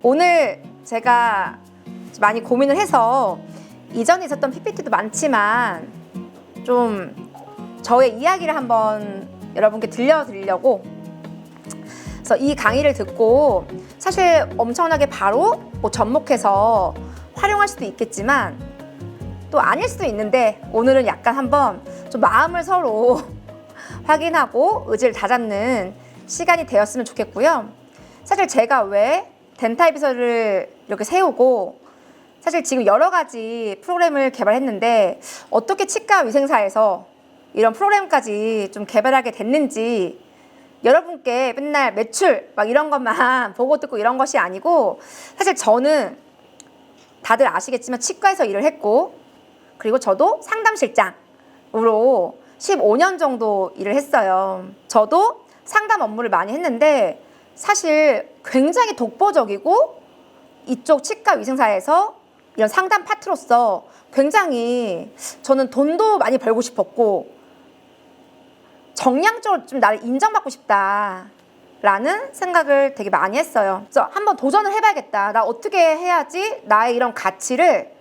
오늘 제가 많이 고민을 해서 이전에 있었던 PPT도 많지만 좀 저의 이야기를 한번 여러분께 들려드리려고, 그래서 이 강의를 듣고 사실 엄청나게 바로 접목해서 활용할 수도 있겠지만 또 아닐 수도 있는데, 오늘은 약간 한번 좀 마음을 서로 확인하고 의지를 다잡는 시간이 되었으면 좋겠고요. 사실 제가 왜 덴탈 비서를 이렇게 세우고, 사실 지금 여러 가지 프로그램을 개발했는데 어떻게 치과 위생사에서 이런 프로그램까지 좀 개발하게 됐는지, 여러분께 맨날 매출 막 이런 것만 보고 듣고 이런 것이 아니고, 사실 저는 다들 아시겠지만 치과에서 일을 했고, 그리고 저도 상담실장으로 15년 정도 일을 했어요. 저도 상담 업무를 많이 했는데 사실 굉장히 독보적이고, 이쪽 치과 위생사에서 이런 상담 파트로서 굉장히 저는 돈도 많이 벌고 싶었고, 정량적으로 좀 나를 인정받고 싶다라는 생각을 되게 많이 했어요. 그래서 한번 도전을 해봐야겠다. 나 어떻게 해야지 나의 이런 가치를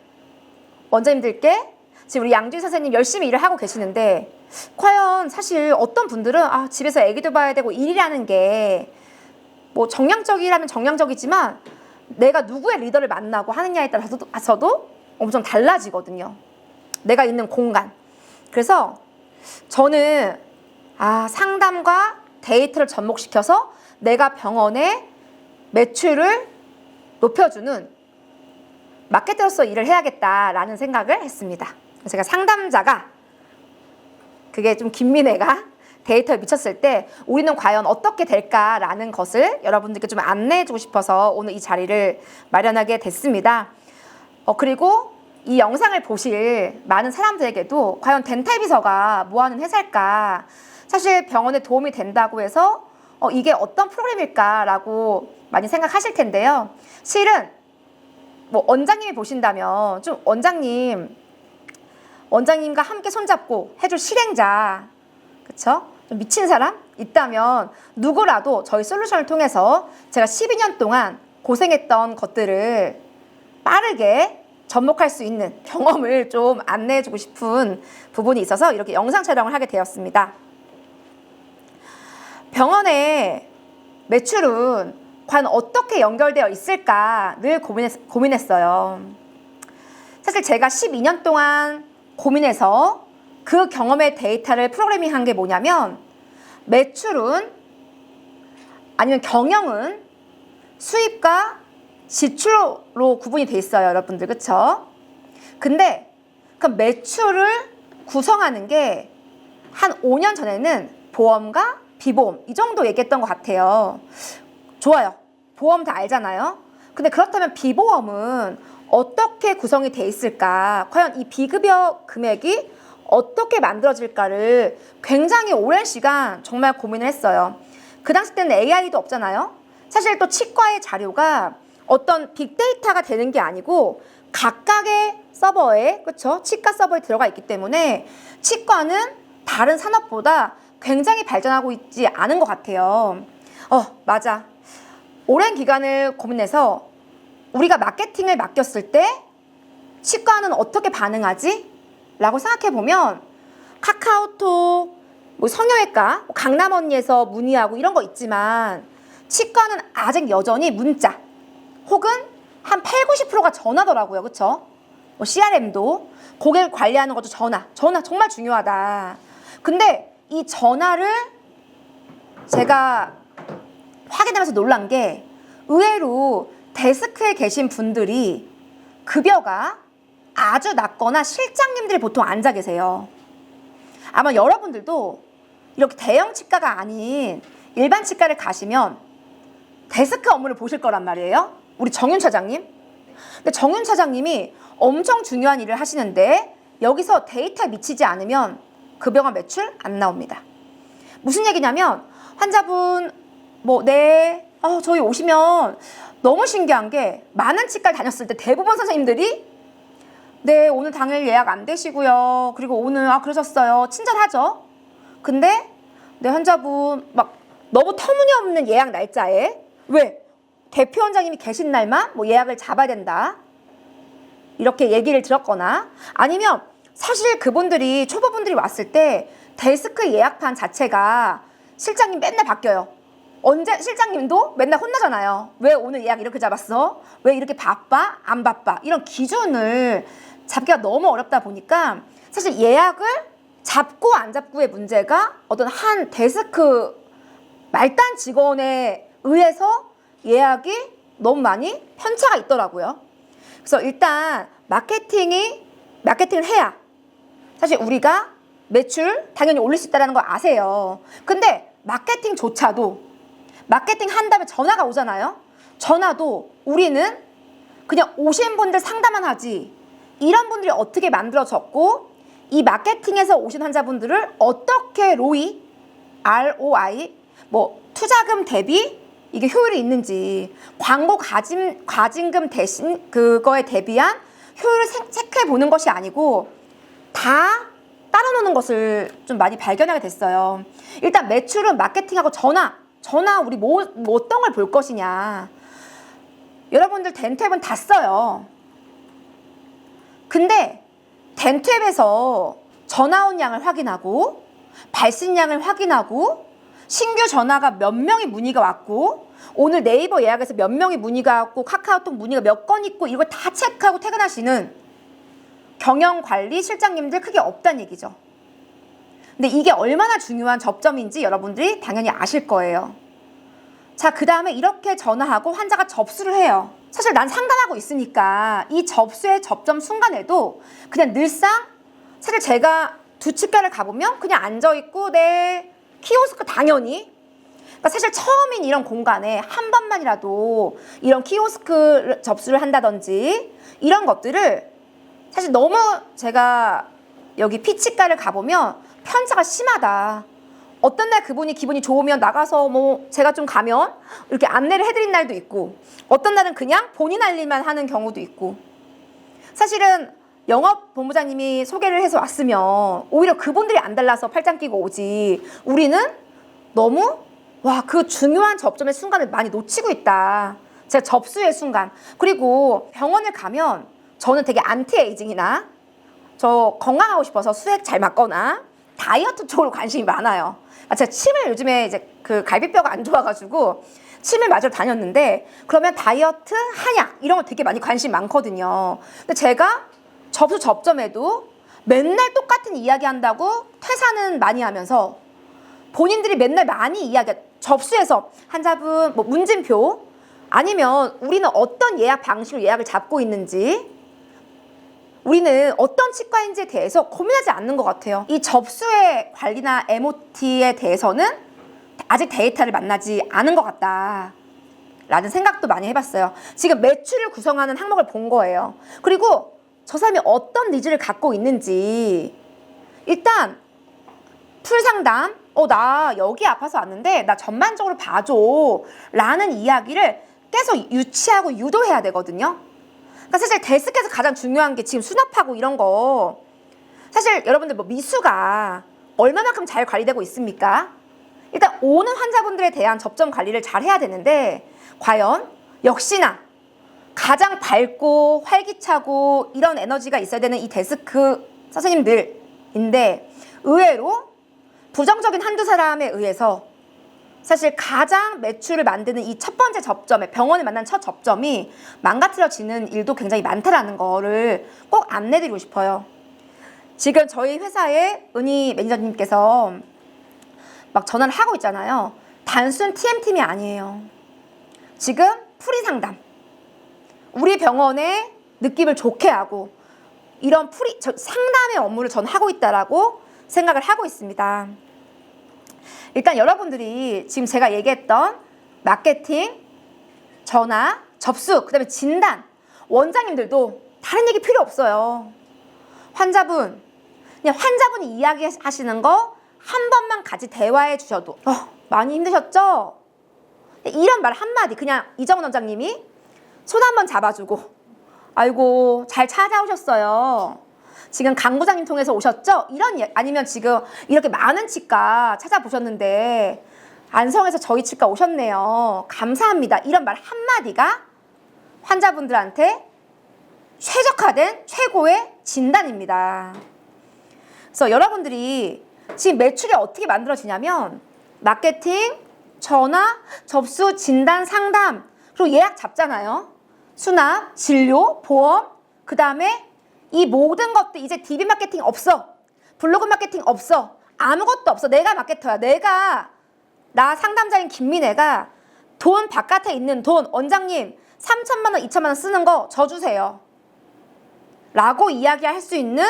원장님들께, 지금 우리 양주희 선생님 열심히 일을 하고 계시는데, 과연 사실 어떤 분들은 집에서 애기도 봐야 되고 일이라는 게 뭐 정량적이라면 정량적이지만 내가 누구의 리더를 만나고 하느냐에 따라서도 엄청 달라지거든요. 내가 있는 공간. 그래서 저는 상담과 데이터를 접목시켜서 내가 병원의 매출을 높여주는 마케터로서 일을 해야겠다라는 생각을 했습니다. 제가 상담자가, 그게 좀 김민혜가 데이터에 미쳤을 때 우리는 과연 어떻게 될까라는 것을 여러분들께 좀 안내해주고 싶어서 오늘 이 자리를 마련하게 됐습니다. 그리고 이 영상을 보실 많은 사람들에게도 과연 덴탈 비서가 뭐하는 회사일까, 사실 병원에 도움이 된다고 해서 이게 어떤 프로그램일까라고 많이 생각하실 텐데요. 실은 뭐 원장님이 보신다면 좀 원장님과 함께 손잡고 해줄 실행자, 그쵸? 좀 미친 사람 있다면 누구라도 저희 솔루션을 통해서 제가 12년 동안 고생했던 것들을 빠르게 접목할 수 있는 경험을 좀 안내해주고 싶은 부분이 있어서 이렇게 영상 촬영을 하게 되었습니다. 병원의 매출은 과연 어떻게 연결되어 있을까 늘 고민했어요. 사실 제가 12년 동안 고민해서 그 경험의 데이터를 프로그래밍한 게 뭐냐면, 매출은, 아니면 경영은 수입과 지출로 구분이 돼 있어요, 여러분들. 그쵸? 근데 그 매출을 구성하는 게 한 5년 전에는 보험과 비보험 이 정도 얘기했던 것 같아요. 좋아요. 보험 다 알잖아요. 근데 그렇다면 비보험은 어떻게 구성이 돼 있을까? 과연 이 비급여 금액이 어떻게 만들어질까를 굉장히 오랜 시간 정말 고민을 했어요. 그 당시 때는 AI도 없잖아요. 사실 또 치과의 자료가 어떤 빅데이터가 되는 게 아니고 각각의 서버에, 그쵸? 치과 서버에 들어가 있기 때문에 치과는 다른 산업보다 굉장히 발전하고 있지 않은 것 같아요. 맞아. 오랜 기간을 고민해서 우리가 마케팅을 맡겼을 때 치과는 어떻게 반응하지? 라고 생각해보면 카카오톡, 성형외과, 강남 언니에서 문의하고 이런 거 있지만, 치과는 아직 여전히 문자 혹은 한 80~90%가 전화더라고요. 그쵸? CRM도 고객을 관리하는 것도 전화 정말 중요하다. 근데 이 전화를 제가 확인하면서 놀란 게, 의외로 데스크에 계신 분들이 급여가 아주 낮거나 실장님들이 보통 앉아 계세요. 아마 여러분들도 이렇게 대형 치과가 아닌 일반 치과를 가시면 데스크 업무를 보실 거란 말이에요. 우리 정윤 차장님. 근데 정윤 차장님이 엄청 중요한 일을 하시는데 여기서 데이터에 미치지 않으면 급여가 매출 안 나옵니다. 무슨 얘기냐면, 환자분 저희 오시면 너무 신기한 게, 많은 치과를 다녔을 때 대부분 선생님들이 네, 오늘 당일 예약 안 되시고요. 그리고 오늘 그러셨어요. 친절하죠? 근데 내 환자분 너무 터무니없는 예약 날짜에, 왜? 대표 원장님이 계신 날만 뭐 예약을 잡아야 된다. 이렇게 얘기를 들었거나 아니면 사실 그분들이 초보분들이 왔을 때 데스크 예약판 자체가 실장님 맨날 바뀌어요. 언제 실장님도 맨날 혼나잖아요. 왜 오늘 예약 이렇게 잡았어? 왜 이렇게 바빠? 안 바빠? 이런 기준을 잡기가 너무 어렵다 보니까 사실 예약을 잡고 안 잡고의 문제가 어떤 한 데스크 말단 직원에 의해서 예약이 너무 많이 편차가 있더라고요. 그래서 일단 마케팅을 해야 사실 우리가 매출 당연히 올릴 수 있다는 걸 아세요. 근데 마케팅 한 다음에 전화가 오잖아요. 전화도 우리는 그냥 오신 분들 상담만 하지 이런 분들이 어떻게 만들어졌고 이 마케팅에서 오신 환자분들을 어떻게 ROI 뭐 투자금 대비 이게 효율이 있는지 광고 과징금 대신 그거에 대비한 효율을 체크해 보는 것이 아니고 다 따로 노는 것을 좀 많이 발견하게 됐어요. 일단 매출은 마케팅하고 전화 우리 뭐 어떤 걸 볼 것이냐. 여러분들 덴투앱은 다 써요. 근데 덴투앱에서 전화 온 양을 확인하고 발신량을 확인하고 신규 전화가 몇 명이 문의가 왔고 오늘 네이버 예약에서 몇 명이 문의가 왔고 카카오톡 문의가 몇 건 있고 이걸 다 체크하고 퇴근하시는 경영관리 실장님들 크게 없다는 얘기죠. 근데 이게 얼마나 중요한 접점인지 여러분들이 당연히 아실 거예요. 자, 그 다음에 이렇게 전화하고 환자가 접수를 해요. 사실 난 상담하고 있으니까 이 접수의 접점 순간에도 그냥 늘상 사실 제가 두 치과를 가보면 그냥 앉아있고 키오스크 당연히 그러니까 사실 처음인 이런 공간에 한 번만이라도 이런 키오스크 접수를 한다든지 이런 것들을 사실 너무 제가 여기 피치과를 가보면 편차가 심하다. 어떤 날 그분이 기분이 좋으면 나가서 뭐 제가 좀 가면 이렇게 안내를 해드린 날도 있고 어떤 날은 그냥 본인 할 일만 하는 경우도 있고 사실은 영업본부장님이 소개를 해서 왔으면 오히려 그분들이 안 달라서 팔짱 끼고 오지 우리는 너무 그 중요한 접점의 순간을 많이 놓치고 있다. 제가 접수의 순간 그리고 병원을 가면 저는 되게 안티에이징이나 저 건강하고 싶어서 수액 잘 맞거나 다이어트 쪽으로 관심이 많아요. 제가 침을 요즘에 이제 그 갈비뼈가 안 좋아가지고 침을 맞으러 다녔는데 그러면 다이어트, 한약 이런 거 되게 많이 관심 많거든요. 근데 제가 접수 접점에도 맨날 똑같은 이야기 한다고 퇴사는 많이 하면서 본인들이 맨날 많이 접수해서 환자분 뭐 문진표 아니면 우리는 어떤 예약 방식으로 예약을 잡고 있는지 우리는 어떤 치과인지에 대해서 고민하지 않는 것 같아요. 이 접수의 관리나 MOT에 대해서는 아직 데이터를 만나지 않은 것 같다 라는 생각도 많이 해봤어요. 지금 매출을 구성하는 항목을 본 거예요. 그리고 저 사람이 어떤 니즈를 갖고 있는지 일단 풀상담 나 여기 아파서 왔는데 나 전반적으로 봐줘 라는 이야기를 계속 유치하고 유도해야 되거든요. 그러니까 사실 데스크에서 가장 중요한 게 지금 수납하고 이런 거 사실 여러분들 뭐 미수가 얼마만큼 잘 관리되고 있습니까? 일단 오는 환자분들에 대한 접점 관리를 잘 해야 되는데 과연 역시나 가장 밝고 활기차고 이런 에너지가 있어야 되는 이 데스크 선생님들인데 의외로 부정적인 한두 사람에 의해서 사실 가장 매출을 만드는 이 첫 번째 접점에 병원을 만난 첫 접점이 망가뜨려지는 일도 굉장히 많다라는 거를 꼭 안내드리고 싶어요. 지금 저희 회사의 은희 매니저님께서 막 전화를 하고 있잖아요. 단순 TM팀이 아니에요. 지금 프리 상담. 우리 병원의 느낌을 좋게 하고 이런 상담의 업무를 전 하고 있다라고 생각을 하고 있습니다. 일단 여러분들이 지금 제가 얘기했던 마케팅, 전화, 접수, 그 다음에 진단, 원장님들도 다른 얘기 필요 없어요. 환자분이 이야기하시는 거 한 번만 같이 대화해 주셔도 많이 힘드셨죠? 이런 말 한마디 그냥 이정은 원장님이 손 한번 잡아주고 아이고 잘 찾아오셨어요. 지금 강 부장님 통해서 오셨죠? 아니면 지금 이렇게 많은 치과 찾아보셨는데 안성에서 저희 치과 오셨네요. 감사합니다. 이런 말 한마디가 환자분들한테 최적화된 최고의 진단입니다. 그래서 여러분들이 지금 매출이 어떻게 만들어지냐면 마케팅, 전화, 접수, 진단, 상담, 그리고 예약 잡잖아요. 수납, 진료, 보험, 그 다음에 이 모든 것들 이제 DB 마케팅 없어. 블로그 마케팅 없어. 아무것도 없어. 내가 마케터야. 나 상담자인 김민혜가 돈 바깥에 있는 돈, 원장님 3천만 원, 2천만 원 쓰는 거 저 주세요. 라고 이야기할 수 있는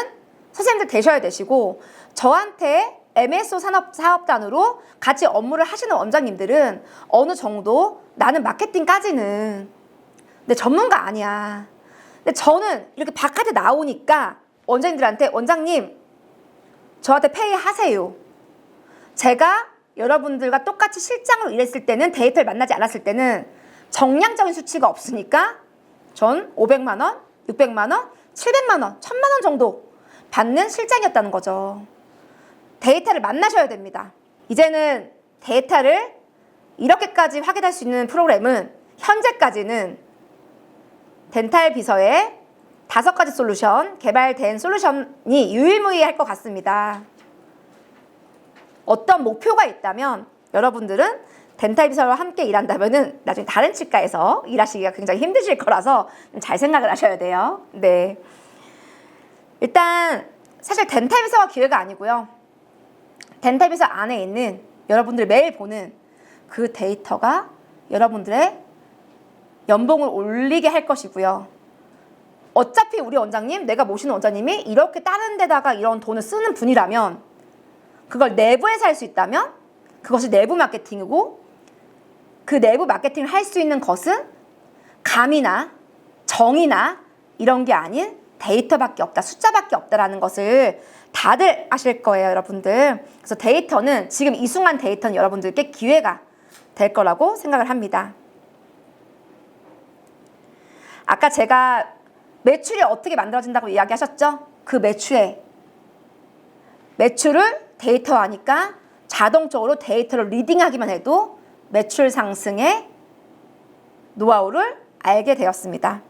선생님들 되셔야 되시고, 저한테 MSO 사업단으로 같이 업무를 하시는 원장님들은 어느 정도 나는 마케팅까지는 근데 전문가 아니야. 근데 저는 이렇게 바깥에 나오니까 원장님들한테 원장님 저한테 페이하세요. 제가 여러분들과 똑같이 실장으로 일했을 때는 데이터를 만나지 않았을 때는 정량적인 수치가 없으니까 전 500만 원, 600만 원, 700만 원, 1000만 원 정도 받는 실장이었다는 거죠. 데이터를 만나셔야 됩니다. 이제는 데이터를 이렇게까지 확인할 수 있는 프로그램은 현재까지는 덴탈 비서의 5가지 솔루션, 개발된 솔루션이 유일무이할 것 같습니다. 어떤 목표가 있다면 여러분들은 덴탈 비서와 함께 일한다면은 나중에 다른 치과에서 일하시기가 굉장히 힘드실 거라서 잘 생각을 하셔야 돼요. 네. 일단 사실 덴탈 비서가 기회가 아니고요. 덴탈 비서 안에 있는 여러분들 매일 보는 그 데이터가 여러분들의 연봉을 올리게 할 것이고요. 어차피 우리 원장님, 내가 모시는 원장님이 이렇게 다른 데다가 이런 돈을 쓰는 분이라면 그걸 내부에서 할 수 있다면 그것이 내부 마케팅이고, 그 내부 마케팅을 할 수 있는 것은 감이나 정의나 이런 게 아닌 데이터밖에 없다, 숫자밖에 없다라는 것을 다들 아실 거예요, 여러분들. 그래서 데이터는 지금 이 순간 데이터는 여러분들께 기회가 될 거라고 생각을 합니다. 아까 제가 매출이 어떻게 만들어진다고 이야기하셨죠? 그 매출을 데이터화하니까 자동적으로 데이터를 리딩하기만 해도 매출 상승의 노하우를 알게 되었습니다.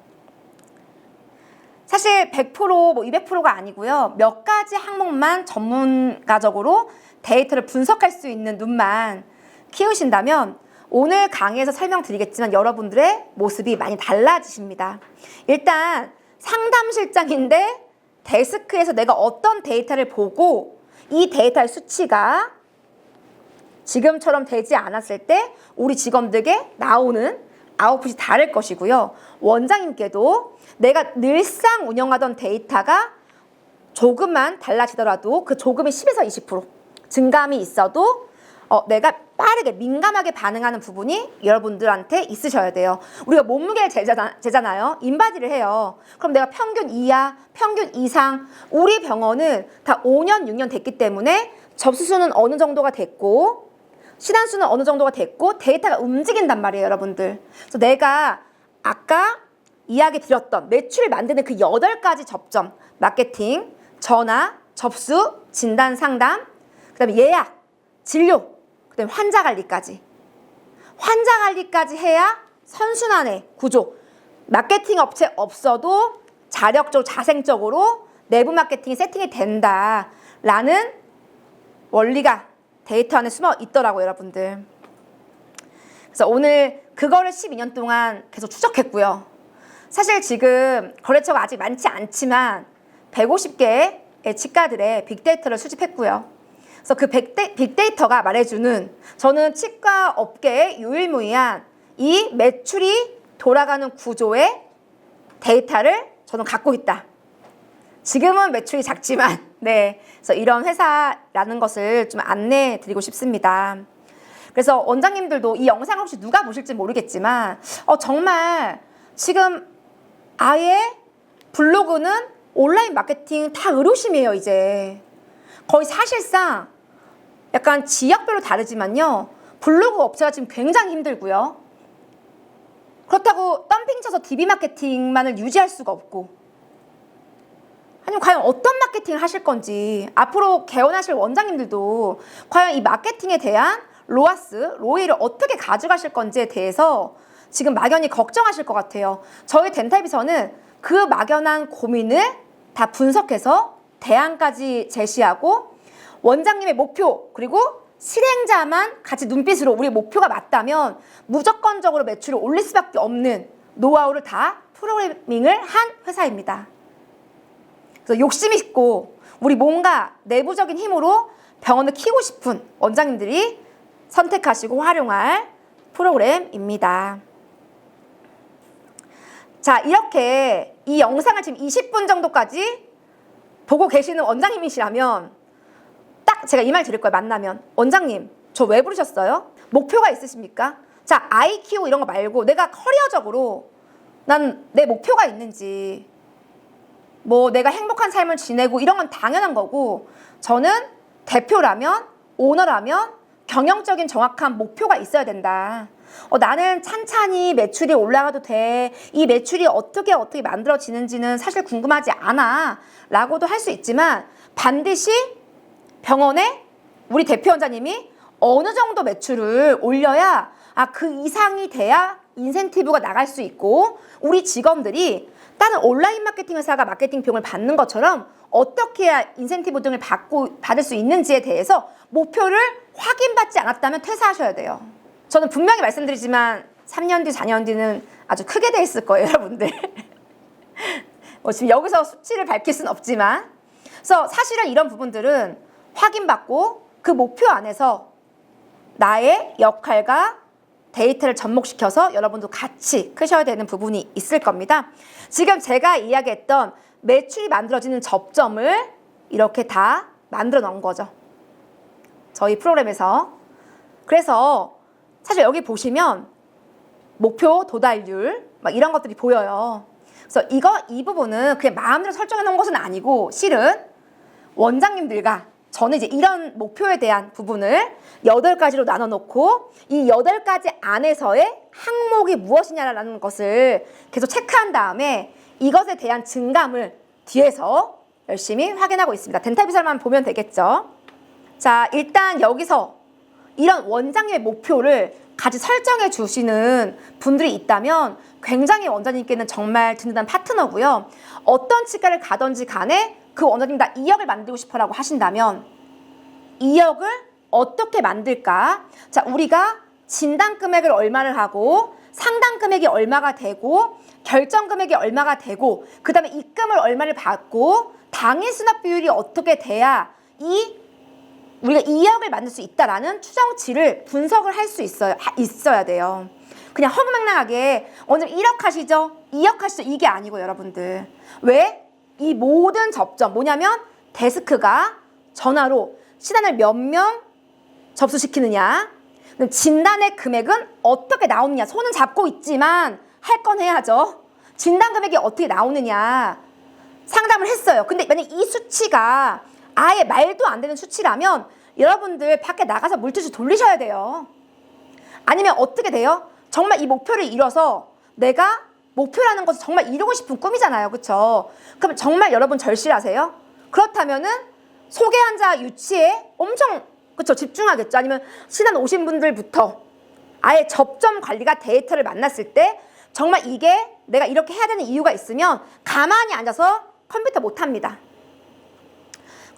사실 100% 200%가 아니고요. 몇 가지 항목만 전문가적으로 데이터를 분석할 수 있는 눈만 키우신다면 오늘 강의에서 설명드리겠지만 여러분들의 모습이 많이 달라지십니다. 일단 상담실장인데 데스크에서 내가 어떤 데이터를 보고 이 데이터의 수치가 지금처럼 되지 않았을 때 우리 직원들에게 나오는 아웃풋이 다를 것이고요. 원장님께도 내가 늘상 운영하던 데이터가 조금만 달라지더라도 그 조금이 10에서 20% 증감이 있어도 내가 빠르게 민감하게 반응하는 부분이 여러분들한테 있으셔야 돼요. 우리가 몸무게를 재잖아요. 인바디를 해요. 그럼 내가 평균 이하, 평균 이상, 우리 병원은 다 5년, 6년 됐기 때문에 접수수는 어느 정도가 됐고 시단수는 어느 정도가 됐고 데이터가 움직인단 말이에요, 여러분들. 그래서 내가 아까 이야기 드렸던 매출을 만드는 그 8가지 접점, 마케팅, 전화, 접수, 진단, 상담, 그 다음에 예약, 진료, 그 다음에 환자 관리까지 해야 선순환의 구조, 마케팅 업체 없어도 자력적으로 자생적으로 내부 마케팅이 세팅이 된다라는 원리가 데이터 안에 숨어 있더라고요, 여러분들. 그래서 오늘 그거를 12년 동안 계속 추적했고요. 사실 지금 거래처가 아직 많지 않지만 150개의 치과들의 빅데이터를 수집했고요. 그래서 그 빅데이터가 말해주는, 저는 치과 업계의 유일무이한 이 매출이 돌아가는 구조의 데이터를 저는 갖고 있다. 지금은 매출이 작지만, 네. 그래서 이런 회사라는 것을 좀 안내해 드리고 싶습니다. 그래서 원장님들도 이 영상을 혹시 누가 보실지 모르겠지만, 정말 지금 아예 블로그는 온라인 마케팅 다 의료심이에요, 이제. 거의 사실상 약간 지역별로 다르지만요. 블로그 업체가 지금 굉장히 힘들고요. 그렇다고 덤핑 쳐서 DB 마케팅만을 유지할 수가 없고, 아니면 과연 어떤 마케팅을 하실 건지, 앞으로 개원하실 원장님들도 과연 이 마케팅에 대한 로아스, 로이를 어떻게 가져가실 건지에 대해서 지금 막연히 걱정하실 것 같아요. 저희 덴탈비서는 그 막연한 고민을 다 분석해서 대안까지 제시하고 원장님의 목표 그리고 실행자만 같이 눈빛으로 우리 목표가 맞다면 무조건적으로 매출을 올릴 수밖에 없는 노하우를 다 프로그래밍을 한 회사입니다. 그래서 욕심이 있고 우리 뭔가 내부적인 힘으로 병원을 키우고 싶은 원장님들이 선택하시고 활용할 프로그램입니다. 자, 이렇게 이 영상을 지금 20분 정도까지 보고 계시는 원장님이시라면 딱 제가 이 말 드릴 거예요. 만나면 원장님 저 왜 부르셨어요? 목표가 있으십니까? 자, 아이 키우고 이런 거 말고 내가 커리어적으로 난 내 목표가 있는지 뭐 내가 행복한 삶을 지내고 이런 건 당연한 거고 저는 대표라면 오너라면 경영적인 정확한 목표가 있어야 된다. 나는 찬찬히 매출이 올라가도 돼. 이 매출이 어떻게 만들어지는지는 사실 궁금하지 않아. 라고도 할 수 있지만 반드시 병원에 우리 대표 원장님이 어느 정도 매출을 올려야 그 이상이 돼야 인센티브가 나갈 수 있고 우리 직원들이 다른 온라인 마케팅 회사가 마케팅 비용을 받는 것처럼 어떻게 해야 인센티브 등을 받을 수 있는지에 대해서 목표를 확인받지 않았다면 퇴사하셔야 돼요. 저는 분명히 말씀드리지만 3년 뒤, 4년 뒤는 아주 크게 돼 있을 거예요, 여러분들. 지금 여기서 수치를 밝힐 수는 없지만 그래서 사실은 이런 부분들은 확인받고 그 목표 안에서 나의 역할과 데이터를 접목시켜서 여러분도 같이 크셔야 되는 부분이 있을 겁니다. 지금 제가 이야기했던 매출이 만들어지는 접점을 이렇게 다 만들어 놓은 거죠. 저희 프로그램에서. 그래서 사실 여기 보시면 목표 도달률 막 이런 것들이 보여요. 그래서 이 부분은 그냥 마음대로 설정해 놓은 것은 아니고 실은 원장님들과 저는 이제 이런 목표에 대한 부분을 8가지로 나눠 놓고 이 8가지 안에서의 항목이 무엇이냐라는 것을 계속 체크한 다음에 이것에 대한 증감을 뒤에서 열심히 확인하고 있습니다. 덴탈비설만 보면 되겠죠. 자, 일단 여기서 이런 원장님의 목표를 같이 설정해 주시는 분들이 있다면 굉장히 원장님께는 정말 든든한 파트너고요. 어떤 치과를 가든지 간에 그 원장님 다 2억을 만들고 싶어라고 하신다면 2억을 어떻게 만들까? 자, 우리가 진단 금액을 얼마를 하고 상담 금액이 얼마가 되고 결정 금액이 얼마가 되고 그 다음에 입금을 얼마를 받고 당일 수납 비율이 어떻게 돼야 우리가 2억을 만들 수 있다라는 추정치를 분석을 할 수 있어야 돼요. 그냥 허무맹랑하게 오늘 1억 하시죠? 2억 하시죠? 이게 아니고 여러분들. 왜? 이 모든 접점 뭐냐면 데스크가 전화로 시간을 몇 명 접수시키느냐, 진단의 금액은 어떻게 나오느냐, 손은 잡고 있지만 할 건 해야죠. 진단 금액이 어떻게 나오느냐 상담을 했어요. 근데 만약 이 수치가 아예 말도 안 되는 수치라면 여러분들 밖에 나가서 물티슈 돌리셔야 돼요. 아니면 어떻게 돼요? 정말 이 목표를 이뤄서 내가 목표라는 것을 정말 이루고 싶은 꿈이잖아요. 그렇죠? 그럼 정말 여러분 절실하세요? 그렇다면은 소개 환자 유치에 엄청 그렇죠? 집중하겠죠. 아니면 신한 오신 분들부터 아예 접점 관리가 데이터를 만났을 때 정말 이게 내가 이렇게 해야 되는 이유가 있으면 가만히 앉아서 컴퓨터 못 합니다.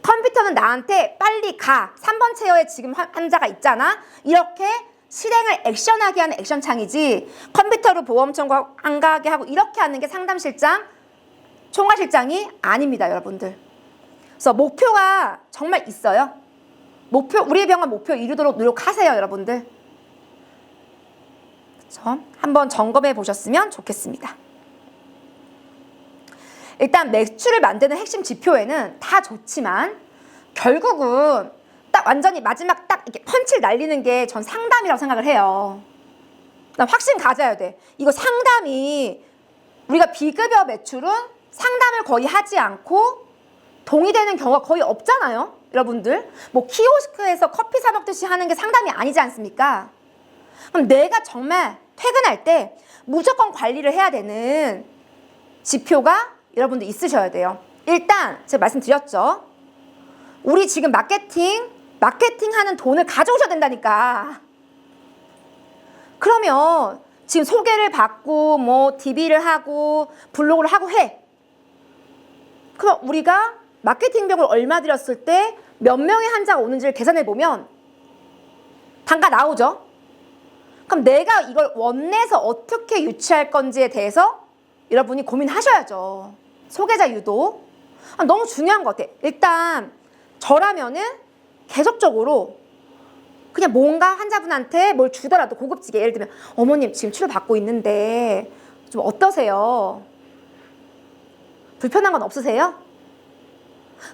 컴퓨터는 나한테 빨리 가. 3번 체어에 지금 환자가 있잖아. 이렇게 실행을 액션하게 하는 액션 창이지 컴퓨터로 보험 청구 안 가게 하고 이렇게 하는 게 상담실장, 총괄실장이 아닙니다, 여러분들. 그래서 목표가 정말 있어요. 우리 병원 목표 이루도록 노력하세요, 여러분들. 그렇죠? 한번 점검해 보셨으면 좋겠습니다. 일단 매출을 만드는 핵심 지표에는 다 좋지만 결국은 딱 완전히 마지막 딱 이렇게 펀치를 날리는 게 전 상담이라고 생각을 해요. 난 확신 가져야 돼. 이거 상담이 우리가 비급여 매출은 상담을 거의 하지 않고 동의되는 경우가 거의 없잖아요. 여러분들 뭐 키오스크에서 커피 사 먹듯이 하는 게 상담이 아니지 않습니까? 그럼 내가 정말 퇴근할 때 무조건 관리를 해야 되는 지표가 여러분들 있으셔야 돼요. 일단 제가 말씀드렸죠. 우리 지금 마케팅 마케팅하는 돈을 가져오셔야 된다니까. 그러면 지금 소개를 받고 뭐 DB를 하고 블로그를 하고 해. 그럼 우리가 마케팅 비용을 얼마 들였을 때 몇 명의 환자가 오는지를 계산해 보면 단가 나오죠. 그럼 내가 이걸 원내에서 어떻게 유치할 건지에 대해서 여러분이 고민하셔야죠. 소개자 유도. 너무 중요한 것 같아. 일단 저라면은 계속적으로 그냥 뭔가 환자분한테 뭘 주더라도 고급지게, 예를 들면 어머님 지금 치료 받고 있는데 좀 어떠세요? 불편한 건 없으세요?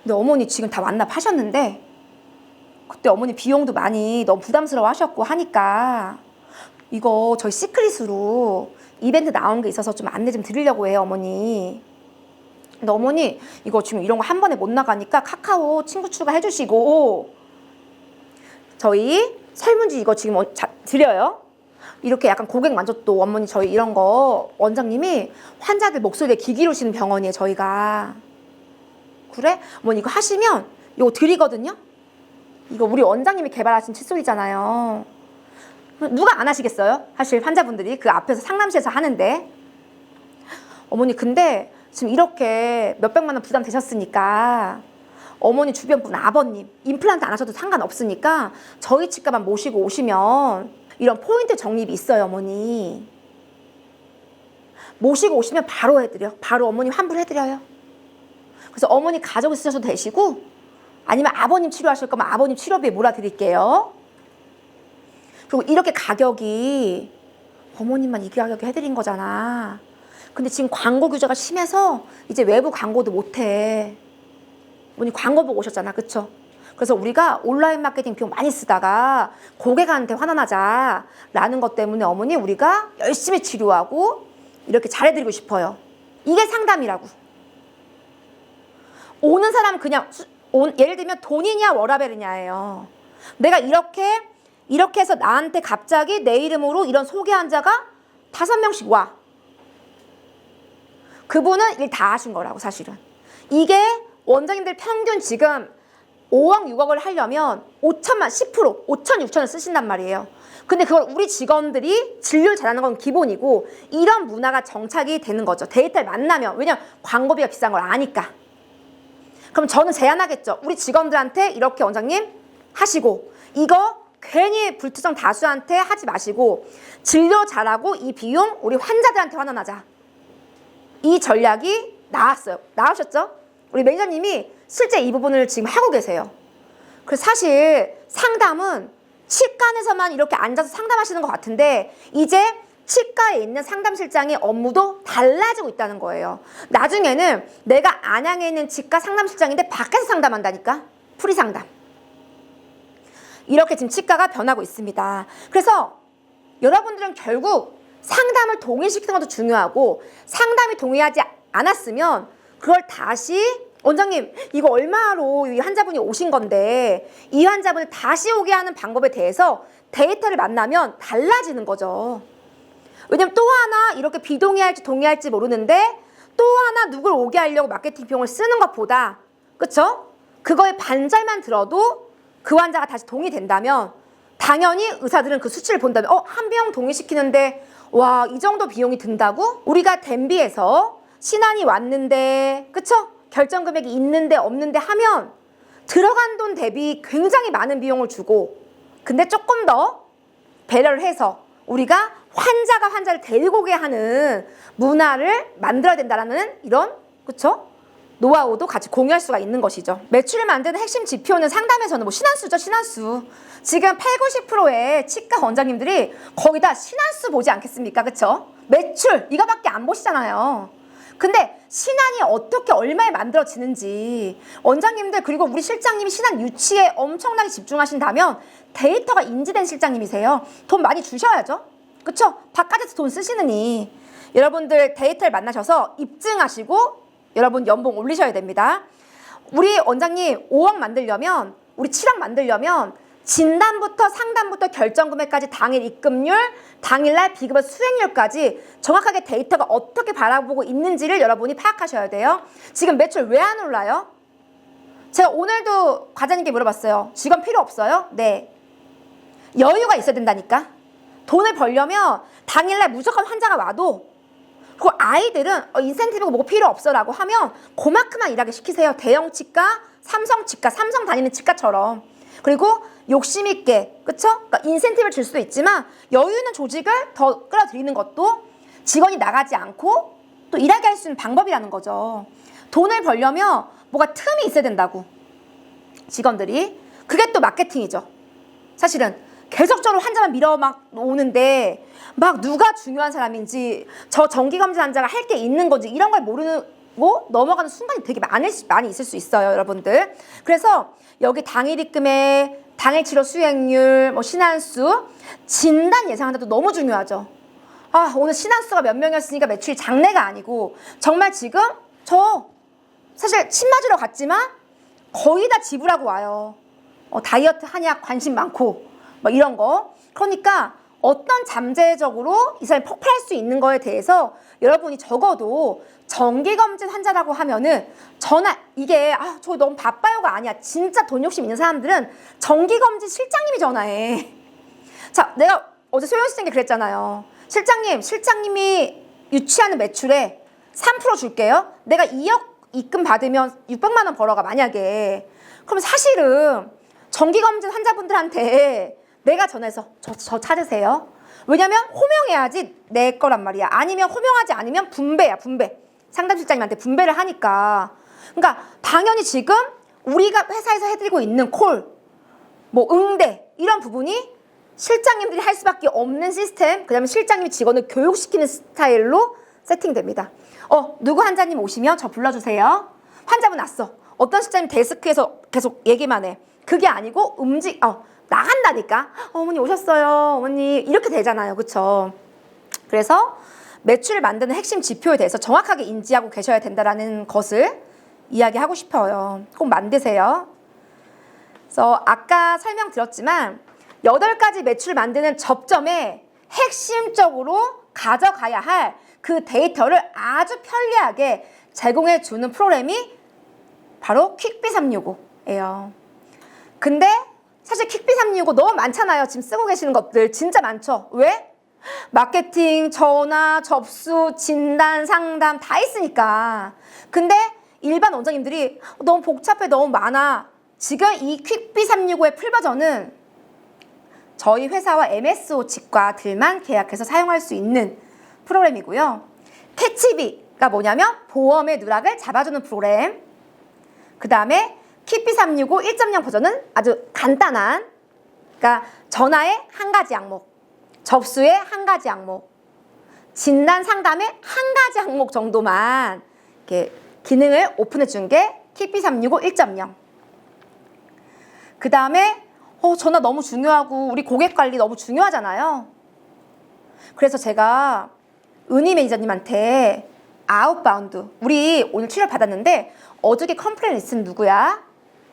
근데 어머니 지금 다 완납하셨는데 그때 어머니 비용도 많이 너무 부담스러워 하셨고 하니까 이거 저희 시크릿으로 이벤트 나온 게 있어서 좀 안내 좀 드리려고 해요, 어머니. 근데 어머니 이거 지금 이런 거 한 번에 못 나가니까 카카오 친구 추가해 주시고 저희 설문지 이거 지금 드려요. 이렇게 약간 고객 만족도 어머니 저희 이런 거 원장님이 환자들 목소리에 귀 기울이시는 병원이에요, 저희가. 그래? 어머니 이거 하시면 이거 드리거든요. 이거 우리 원장님이 개발하신 칫솔이잖아요. 누가 안 하시겠어요? 사실 환자분들이 그 앞에서 상담실에서 하는데. 어머니 근데 지금 이렇게 몇백만 원 부담 되셨으니까 어머니 주변 분 아버님 임플란트 안 하셔도 상관없으니까 저희 치과만 모시고 오시면 이런 포인트 적립이 있어요, 어머니. 모시고 오시면 바로 해드려. 바로 어머니 환불해드려요. 그래서 어머니 가족 있으셔도 되시고 아니면 아버님 치료하실 거면 아버님 치료비에 몰아드릴게요. 그리고 이렇게 가격이 어머님만 이 가격에 해드린 거잖아. 근데 지금 광고 규제가 심해서 이제 외부 광고도 못해. 어머니 광고 보고 오셨잖아, 그쵸? 그래서 우리가 온라인 마케팅 비용 많이 쓰다가 고객한테 환원하자라는 것 때문에 어머니 우리가 열심히 치료하고 이렇게 잘해드리고 싶어요. 이게 상담이라고. 오는 사람은 그냥 예를 들면 돈이냐 워라벨이냐예요. 내가 이렇게 해서 나한테 갑자기 내 이름으로 이런 소개 환자가 5명씩 와. 그분은 일 다 하신 거라고, 사실은. 이게 원장님들 평균 지금 5억, 6억을 하려면 5천만, 10%, 5천, 6천을 쓰신단 말이에요. 근데 그걸 우리 직원들이 진료를 잘하는 건 기본이고 이런 문화가 정착이 되는 거죠. 데이터를 만나면. 왜냐면 광고비가 비싼 걸 아니까. 그럼 저는 제안하겠죠. 우리 직원들한테 이렇게 원장님 하시고 이거 괜히 불특정 다수한테 하지 마시고 진료 잘하고 이 비용 우리 환자들한테 환원하자. 이 전략이 나왔어요. 나오셨죠? 우리 매니저님이 실제 이 부분을 지금 하고 계세요. 그래서 사실 상담은 치과에서만 이렇게 앉아서 상담하시는 것 같은데 이제 치과에 있는 상담실장의 업무도 달라지고 있다는 거예요. 나중에는 내가 안양에 있는 치과 상담실장인데 밖에서 상담한다니까. 프리 상담. 이렇게 지금 치과가 변하고 있습니다. 그래서 여러분들은 결국 상담을 동의시키는 것도 중요하고 상담이 동의하지 않았으면 그걸 다시 원장님 이거 얼마로 이 환자분이 오신 건데 이 환자분을 다시 오게 하는 방법에 대해서 데이터를 만나면 달라지는 거죠. 왜냐면 또 하나 이렇게 비동의할지 동의할지 모르는데 또 하나 누굴 오게 하려고 마케팅 비용을 쓰는 것보다 그쵸? 그거의 반절만 들어도 그 환자가 다시 동의된다면 당연히 의사들은 그 수치를 본다면 한 병 동의시키는데 와, 이 정도 비용이 든다고? 우리가 댄비에서 신안이 왔는데 그쵸? 결정 금액이 있는데 없는데 하면 들어간 돈 대비 굉장히 많은 비용을 주고 근데 조금 더 배려를 해서 우리가 환자가 환자를 데리고 오게 하는 문화를 만들어야 된다는 이런 그쵸? 노하우도 같이 공유할 수가 있는 것이죠. 매출을 만드는 핵심 지표는 상담에서는 뭐 신안수죠, 신안수. 지금 80~90%의 치과 원장님들이 거기다 신안수 보지 않겠습니까? 그쵸? 매출 이거밖에 안 보시잖아요. 근데 신안이 어떻게 얼마에 만들어지는지 원장님들 그리고 우리 실장님이 신안 유치에 엄청나게 집중하신다면 데이터가 인지된 실장님이세요. 돈 많이 주셔야죠. 그쵸? 바깥에서 돈 쓰시느니 여러분들 데이터를 만나셔서 입증하시고 여러분 연봉 올리셔야 됩니다. 우리 원장님 5억 만들려면 우리 7억 만들려면 진단부터 상담부터 결정금액까지 당일 입금률, 당일날 비급여 수행률까지 정확하게 데이터가 어떻게 바라보고 있는지를 여러분이 파악하셔야 돼요. 지금 매출 왜 안 올라요? 제가 오늘도 과장님께 물어봤어요. 직원 필요 없어요? 네. 여유가 있어야 된다니까. 돈을 벌려면 당일날 무조건 환자가 와도, 그리고 아이들은 인센티브가 뭐고 필요 없어라고 하면 그만큼만 일하게 시키세요. 대형 치과, 삼성 치과, 삼성 다니는 치과처럼. 그리고 욕심 있게, 그쵸? 그러니까 인센티브를 줄 수도 있지만 여유 있는 조직을 더 끌어들이는 것도 직원이 나가지 않고 또 일하게 할 수 있는 방법이라는 거죠. 돈을 벌려면 뭐가 틈이 있어야 된다고. 직원들이. 그게 또 마케팅이죠. 사실은 계속적으로 환자만 밀어 막 오는데 막 누가 중요한 사람인지, 저 정기검진 환자가 할 게 있는 건지 이런 걸 모르고 넘어가는 순간이 되게 많이 있을 수 있어요, 여러분들. 그래서 여기 당일 입금액, 당일 치료 수행률, 뭐 신안수, 진단 예상한다도 너무 중요하죠. 아, 오늘 신안수가 몇 명이었으니까 매출이 장래가 아니고, 정말 지금 저 사실 침 맞으러 갔지만 거의 다 지불하고 와요. 다이어트 한약 관심 많고 뭐 이런 거. 그러니까 어떤 잠재적으로 이 사람이 폭발할 수 있는 거에 대해서 여러분이 적어도 정기검진 환자라고 하면은 전화, 이게 저 너무 바빠요가 아니야. 진짜 돈 욕심 있는 사람들은 정기검진 실장님이 전화해. 자, 내가 어제 소영 씨에게 그랬잖아요. 실장님이 유치하는 매출에 3% 줄게요. 내가 2억 입금 받으면 600만 원 벌어가, 만약에. 그럼 사실은 정기검진 환자분들한테 내가 전화해서 저 찾으세요. 왜냐면 호명해야지 내 거란 말이야. 아니면 호명하지 않으면 분배야, 분배. 상담실장님한테 분배를 하니까. 그러니까 당연히 지금 우리가 회사에서 해드리고 있는 콜, 뭐 응대, 이런 부분이 실장님들이 할 수밖에 없는 시스템, 그 다음에 실장님이 직원을 교육시키는 스타일로 세팅됩니다. 누구 환자님 오시면 저 불러주세요. 환자분 왔어. 어떤 실장님 데스크에서 계속 얘기만 해. 그게 아니고 나간다니까. 어머니 오셨어요. 어머니, 이렇게 되잖아요. 그쵸? 그래서 매출을 만드는 핵심 지표에 대해서 정확하게 인지하고 계셔야 된다는 것을 이야기하고 싶어요. 꼭 만드세요. 그래서 아까 설명드렸지만 8가지 매출을 만드는 접점에 핵심적으로 가져가야 할 그 데이터를 아주 편리하게 제공해 주는 프로그램이 바로 퀵비 365예요. 근데 사실 퀵비 365 너무 많잖아요. 지금 쓰고 계시는 것들 진짜 많죠. 왜? 마케팅, 전화, 접수, 진단, 상담 다 있으니까. 근데 일반 원장님들이 너무 복잡해, 너무 많아. 지금 이 퀵비 365의 풀버전은 저희 회사와 MSO 치과들만 계약해서 사용할 수 있는 프로그램이고요. 캐치비가 뭐냐면 보험의 누락을 잡아주는 프로그램. 그 다음에 퀵비 365 1.0 버전은 아주 간단한, 그러니까 전화의 한 가지 항목, 접수의 한 가지 항목, 진단 상담의 한 가지 항목 정도만 이렇게 기능을 오픈해 준 게 퀵비 365 1.0. 그 다음에 전화 너무 중요하고 우리 고객 관리 너무 중요하잖아요. 그래서 제가 은희 매니저님한테 아웃바운드, 우리 오늘 치료 받았는데 어저께 컴플레인 리스트는 누구야?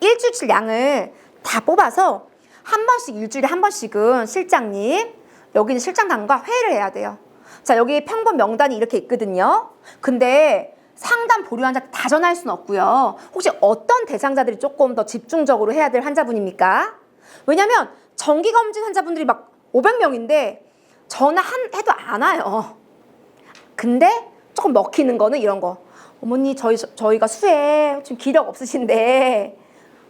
일주일 양을 다 뽑아서 한 번씩, 일주일에 한 번씩은 실장님, 여기는 실장단과 회의를 해야 돼요. 자, 여기 평범 명단이 이렇게 있거든요. 근데 상담 보류 환자 다 전화할 수는 없고요. 혹시 어떤 대상자들이 조금 더 집중적으로 해야 될 환자분입니까? 왜냐면 정기검진 환자분들이 막 500명인데 전화해도 안 와요. 근데 조금 먹히는 거는 이런 거. 어머니, 저희가 수액 지금 기력 없으신데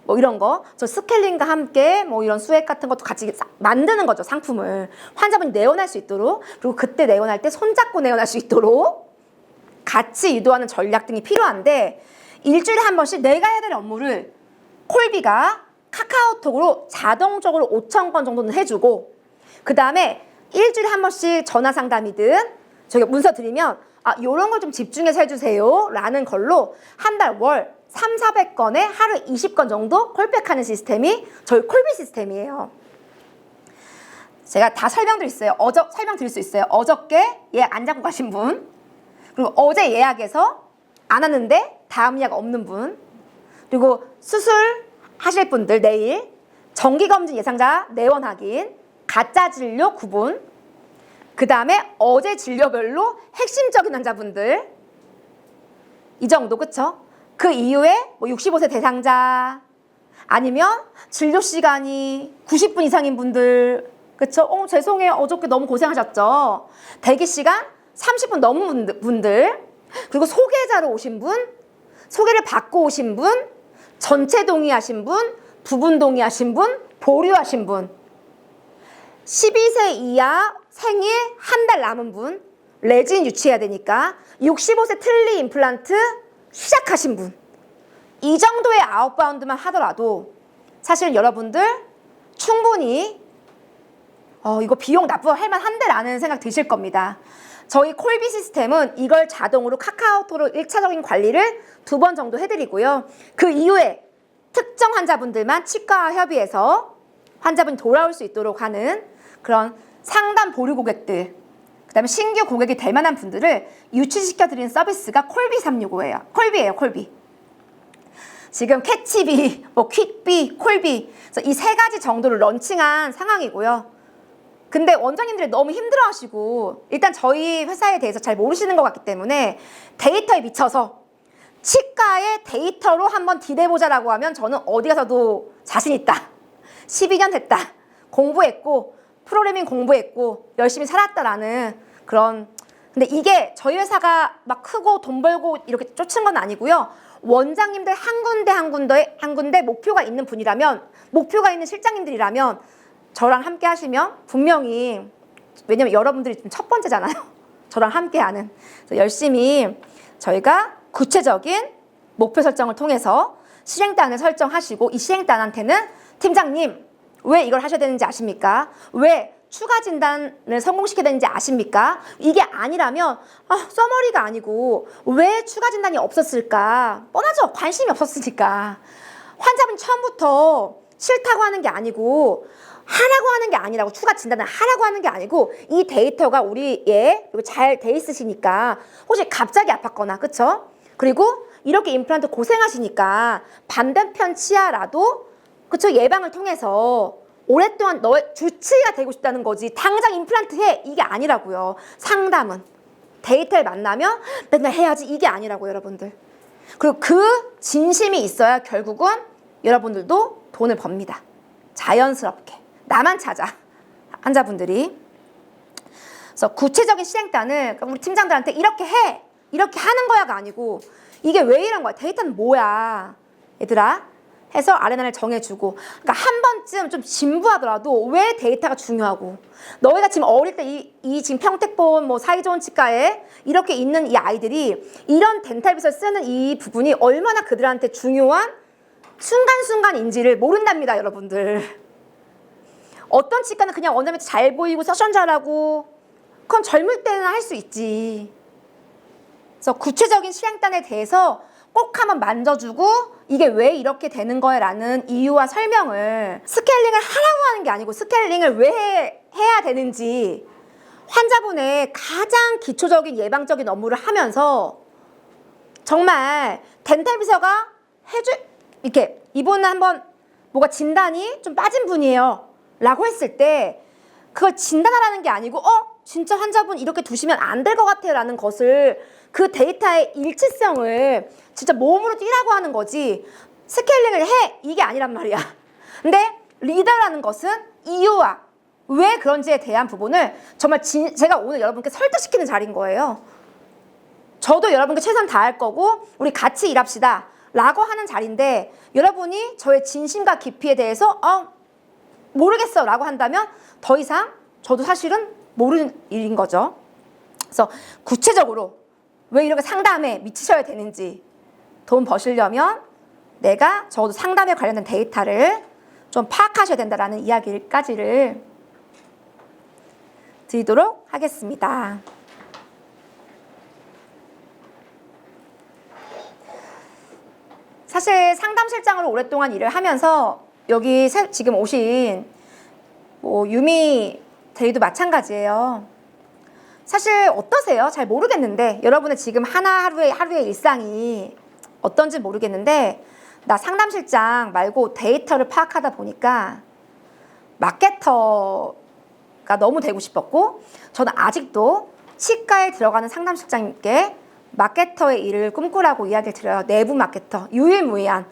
뭐 이런 거, 저 스케일링과 함께 뭐 이런 수액 같은 것도 같이 만드는 거죠. 상품을 환자분이 내원할 수 있도록. 그리고 그때 내원할 때 손잡고 내원할 수 있도록 같이 유도하는 전략 등이 필요한데, 일주일에 한 번씩 내가 해야 될 업무를 콜비가 카카오톡으로 자동적으로 5,000건 정도는 해주고, 그 다음에 일주일에 한 번씩 전화 상담이든 저희가 문서 드리면 요런 걸 좀 집중해서 해주세요 라는 걸로 한 달 월 300~400건에 하루 20건 정도 콜백하는 시스템이 저희 콜비 시스템이에요. 제가 다 설명드릴 수 있어요. 어저께 예약 안 잡고 가신 분, 그리고 어제 예약해서 안 왔는데 다음 예약 없는 분, 그리고 수술 하실 분들 내일, 정기검진 예상자 내원 확인, 가짜 진료 구분, 그 다음에 어제 진료별로 핵심적인 환자분들, 이 정도, 그쵸? 그 이후에 뭐 65세 대상자 아니면 진료 시간이 90분 이상인 분들, 그쵸? 죄송해요. 어저께 너무 고생하셨죠? 대기 시간 30분 넘은 분들, 그리고 소개자로 오신 분, 소개를 받고 오신 분, 전체 동의하신 분, 부분 동의하신 분, 보류하신 분, 12세 이하 생일 한 달 남은 분, 레진 유치해야 되니까 65세 틀니 임플란트 시작하신 분, 이 정도의 아웃바운드만 하더라도 사실 여러분들 충분히 이거 비용 납부할 만한데라는 생각 드실 겁니다. 저희 콜비 시스템은 이걸 자동으로 카카오톡으로 1차적인 관리를 2번 정도 해드리고요. 그 이후에 특정 환자분들만 치과와 협의해서 환자분이 돌아올 수 있도록 하는 그런 상담 보류 고객들, 그 다음에 신규 고객이 될 만한 분들을 유치시켜드리는 서비스가 콜비 365예요. 콜비예요, 콜비. 지금 캐치비, 퀵비, 콜비, 그래서 이 3가지 정도를 런칭한 상황이고요. 근데 원장님들이 너무 힘들어하시고 일단 저희 회사에 대해서 잘 모르시는 것 같기 때문에 데이터에 미쳐서 치과의 데이터로 한번 딜해보자라고 하면 저는 어디 가서도 자신 있다. 12년 됐다. 공부했고 프로그래밍 공부했고 열심히 살았다라는 그런, 근데 이게 저희 회사가 막 크고 돈 벌고 이렇게 쫓은 건 아니고요. 원장님들 한 군데 목표가 있는 분이라면, 목표가 있는 실장님들이라면 저랑 함께 하시면 분명히, 왜냐면 여러분들이 좀 첫 번째잖아요. 저랑 함께 하는. 그래서 열심히 저희가 구체적인 목표 설정을 통해서 실행단을 설정하시고, 이 실행단한테는 팀장님 왜 이걸 하셔야 되는지 아십니까? 왜 추가 진단을 성공시켜야 되는지 아십니까? 이게 아니라면 써머리가 아니고 왜 추가 진단이 없었을까? 뻔하죠. 관심이 없었으니까. 환자분 처음부터 싫다고 하는 게 아니고 하라고 하는 게 아니라고, 추가 진단을 하라고 하는 게 아니고 이 데이터가 우리에 잘 돼 있으시니까 혹시 갑자기 아팠거나, 그쵸? 그리고 이렇게 임플란트 고생하시니까 반대편 치아라도, 그쵸? 예방을 통해서 오랫동안 너의 주치의가 되고 싶다는 거지 당장 임플란트 해 이게 아니라고요. 상담은 데이터를 만나면 맨날 해야지 이게 아니라고요, 여러분들. 그리고 그 진심이 있어야 결국은 여러분들도 돈을 법니다. 자연스럽게 나만 찾아, 환자분들이. 그래서 구체적인 실행단을 우리 팀장들한테 이렇게 해, 이렇게 하는 거야가 아니고 이게 왜 이런 거야, 데이터는 뭐야 얘들아 해서 아레나를 정해주고, 그러니까 한 번쯤 좀 진부하더라도 왜 데이터가 중요하고, 너희가 지금 어릴 때 이 지금 평택본 뭐 사이좋은 치과에 이렇게 있는 이 아이들이 이런 덴탈빗을 쓰는 이 부분이 얼마나 그들한테 중요한 순간순간인지를 모른답니다, 여러분들. 어떤 치과는 그냥 원장님한테 잘 보이고 세션 잘하고 그건 젊을 때는 할 수 있지. 그래서 구체적인 실행단에 대해서 꼭 한번 만져주고 이게 왜 이렇게 되는 거야 라는 이유와 설명을, 스케일링을 하라고 하는 게 아니고 스케일링을 왜 해야 되는지 환자분의 가장 기초적인 예방적인 업무를 하면서 정말 덴탈 비서가 이렇게 이분은 한번 뭐가 진단이 좀 빠진 분이에요 라고 했을 때 그걸 진단하라는 게 아니고 진짜 환자분 이렇게 두시면 안 될 것 같아요 라는 것을, 그 데이터의 일치성을 진짜 몸으로 뛰라고 하는 거지 스케일링을 해 이게 아니란 말이야. 근데 리더라는 것은 이유와 왜 그런지에 대한 부분을 정말 제가 오늘 여러분께 설득시키는 자리인 거예요. 저도 여러분께 최선 다할 거고 우리 같이 일합시다 라고 하는 자리인데, 여러분이 저의 진심과 깊이에 대해서 모르겠어 라고 한다면 더 이상 저도 사실은 모르는 일인 거죠. 그래서 구체적으로 왜 이렇게 상담에 미치셔야 되는지, 돈 버시려면 내가 적어도 상담에 관련된 데이터를 좀 파악하셔야 된다라는 이야기까지를 드리도록 하겠습니다. 사실 상담실장으로 오랫동안 일을 하면서 여기 지금 오신 유미 대리도 마찬가지예요. 사실 어떠세요? 잘 모르겠는데 여러분의 지금 하루의 일상이 어떤지 모르겠는데, 나 상담실장 말고 데이터를 파악하다 보니까 마케터가 너무 되고 싶었고, 저는 아직도 치과에 들어가는 상담실장님께 마케터의 일을 꿈꾸라고 이야기를 드려요. 내부 마케터, 유일무이한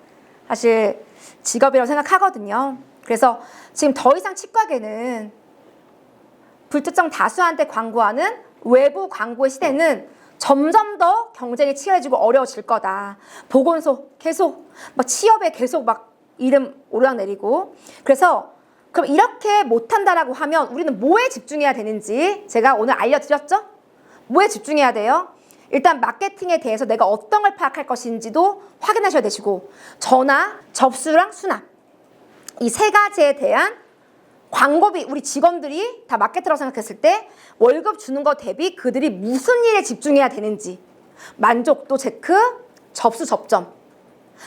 사실 직업이라고 생각하거든요. 그래서 지금 더 이상 치과계는 불특정 다수한테 광고하는 외부 광고의 시대는 점점 더 경쟁이 치열해지고 어려워질 거다. 보건소 계속 막 취업에 계속 막 이름 오르락내리고. 그래서 그럼 이렇게 못한다라고 하면 우리는 뭐에 집중해야 되는지 제가 오늘 알려드렸죠? 뭐에 집중해야 돼요? 일단 마케팅에 대해서 내가 어떤 걸 파악할 것인지도 확인하셔야 되시고, 전화, 접수랑 수납, 이 세 가지에 대한 광고비, 우리 직원들이 다 마케터라고 생각했을 때 월급 주는 거 대비 그들이 무슨 일에 집중해야 되는지, 만족도 체크, 접수 접점.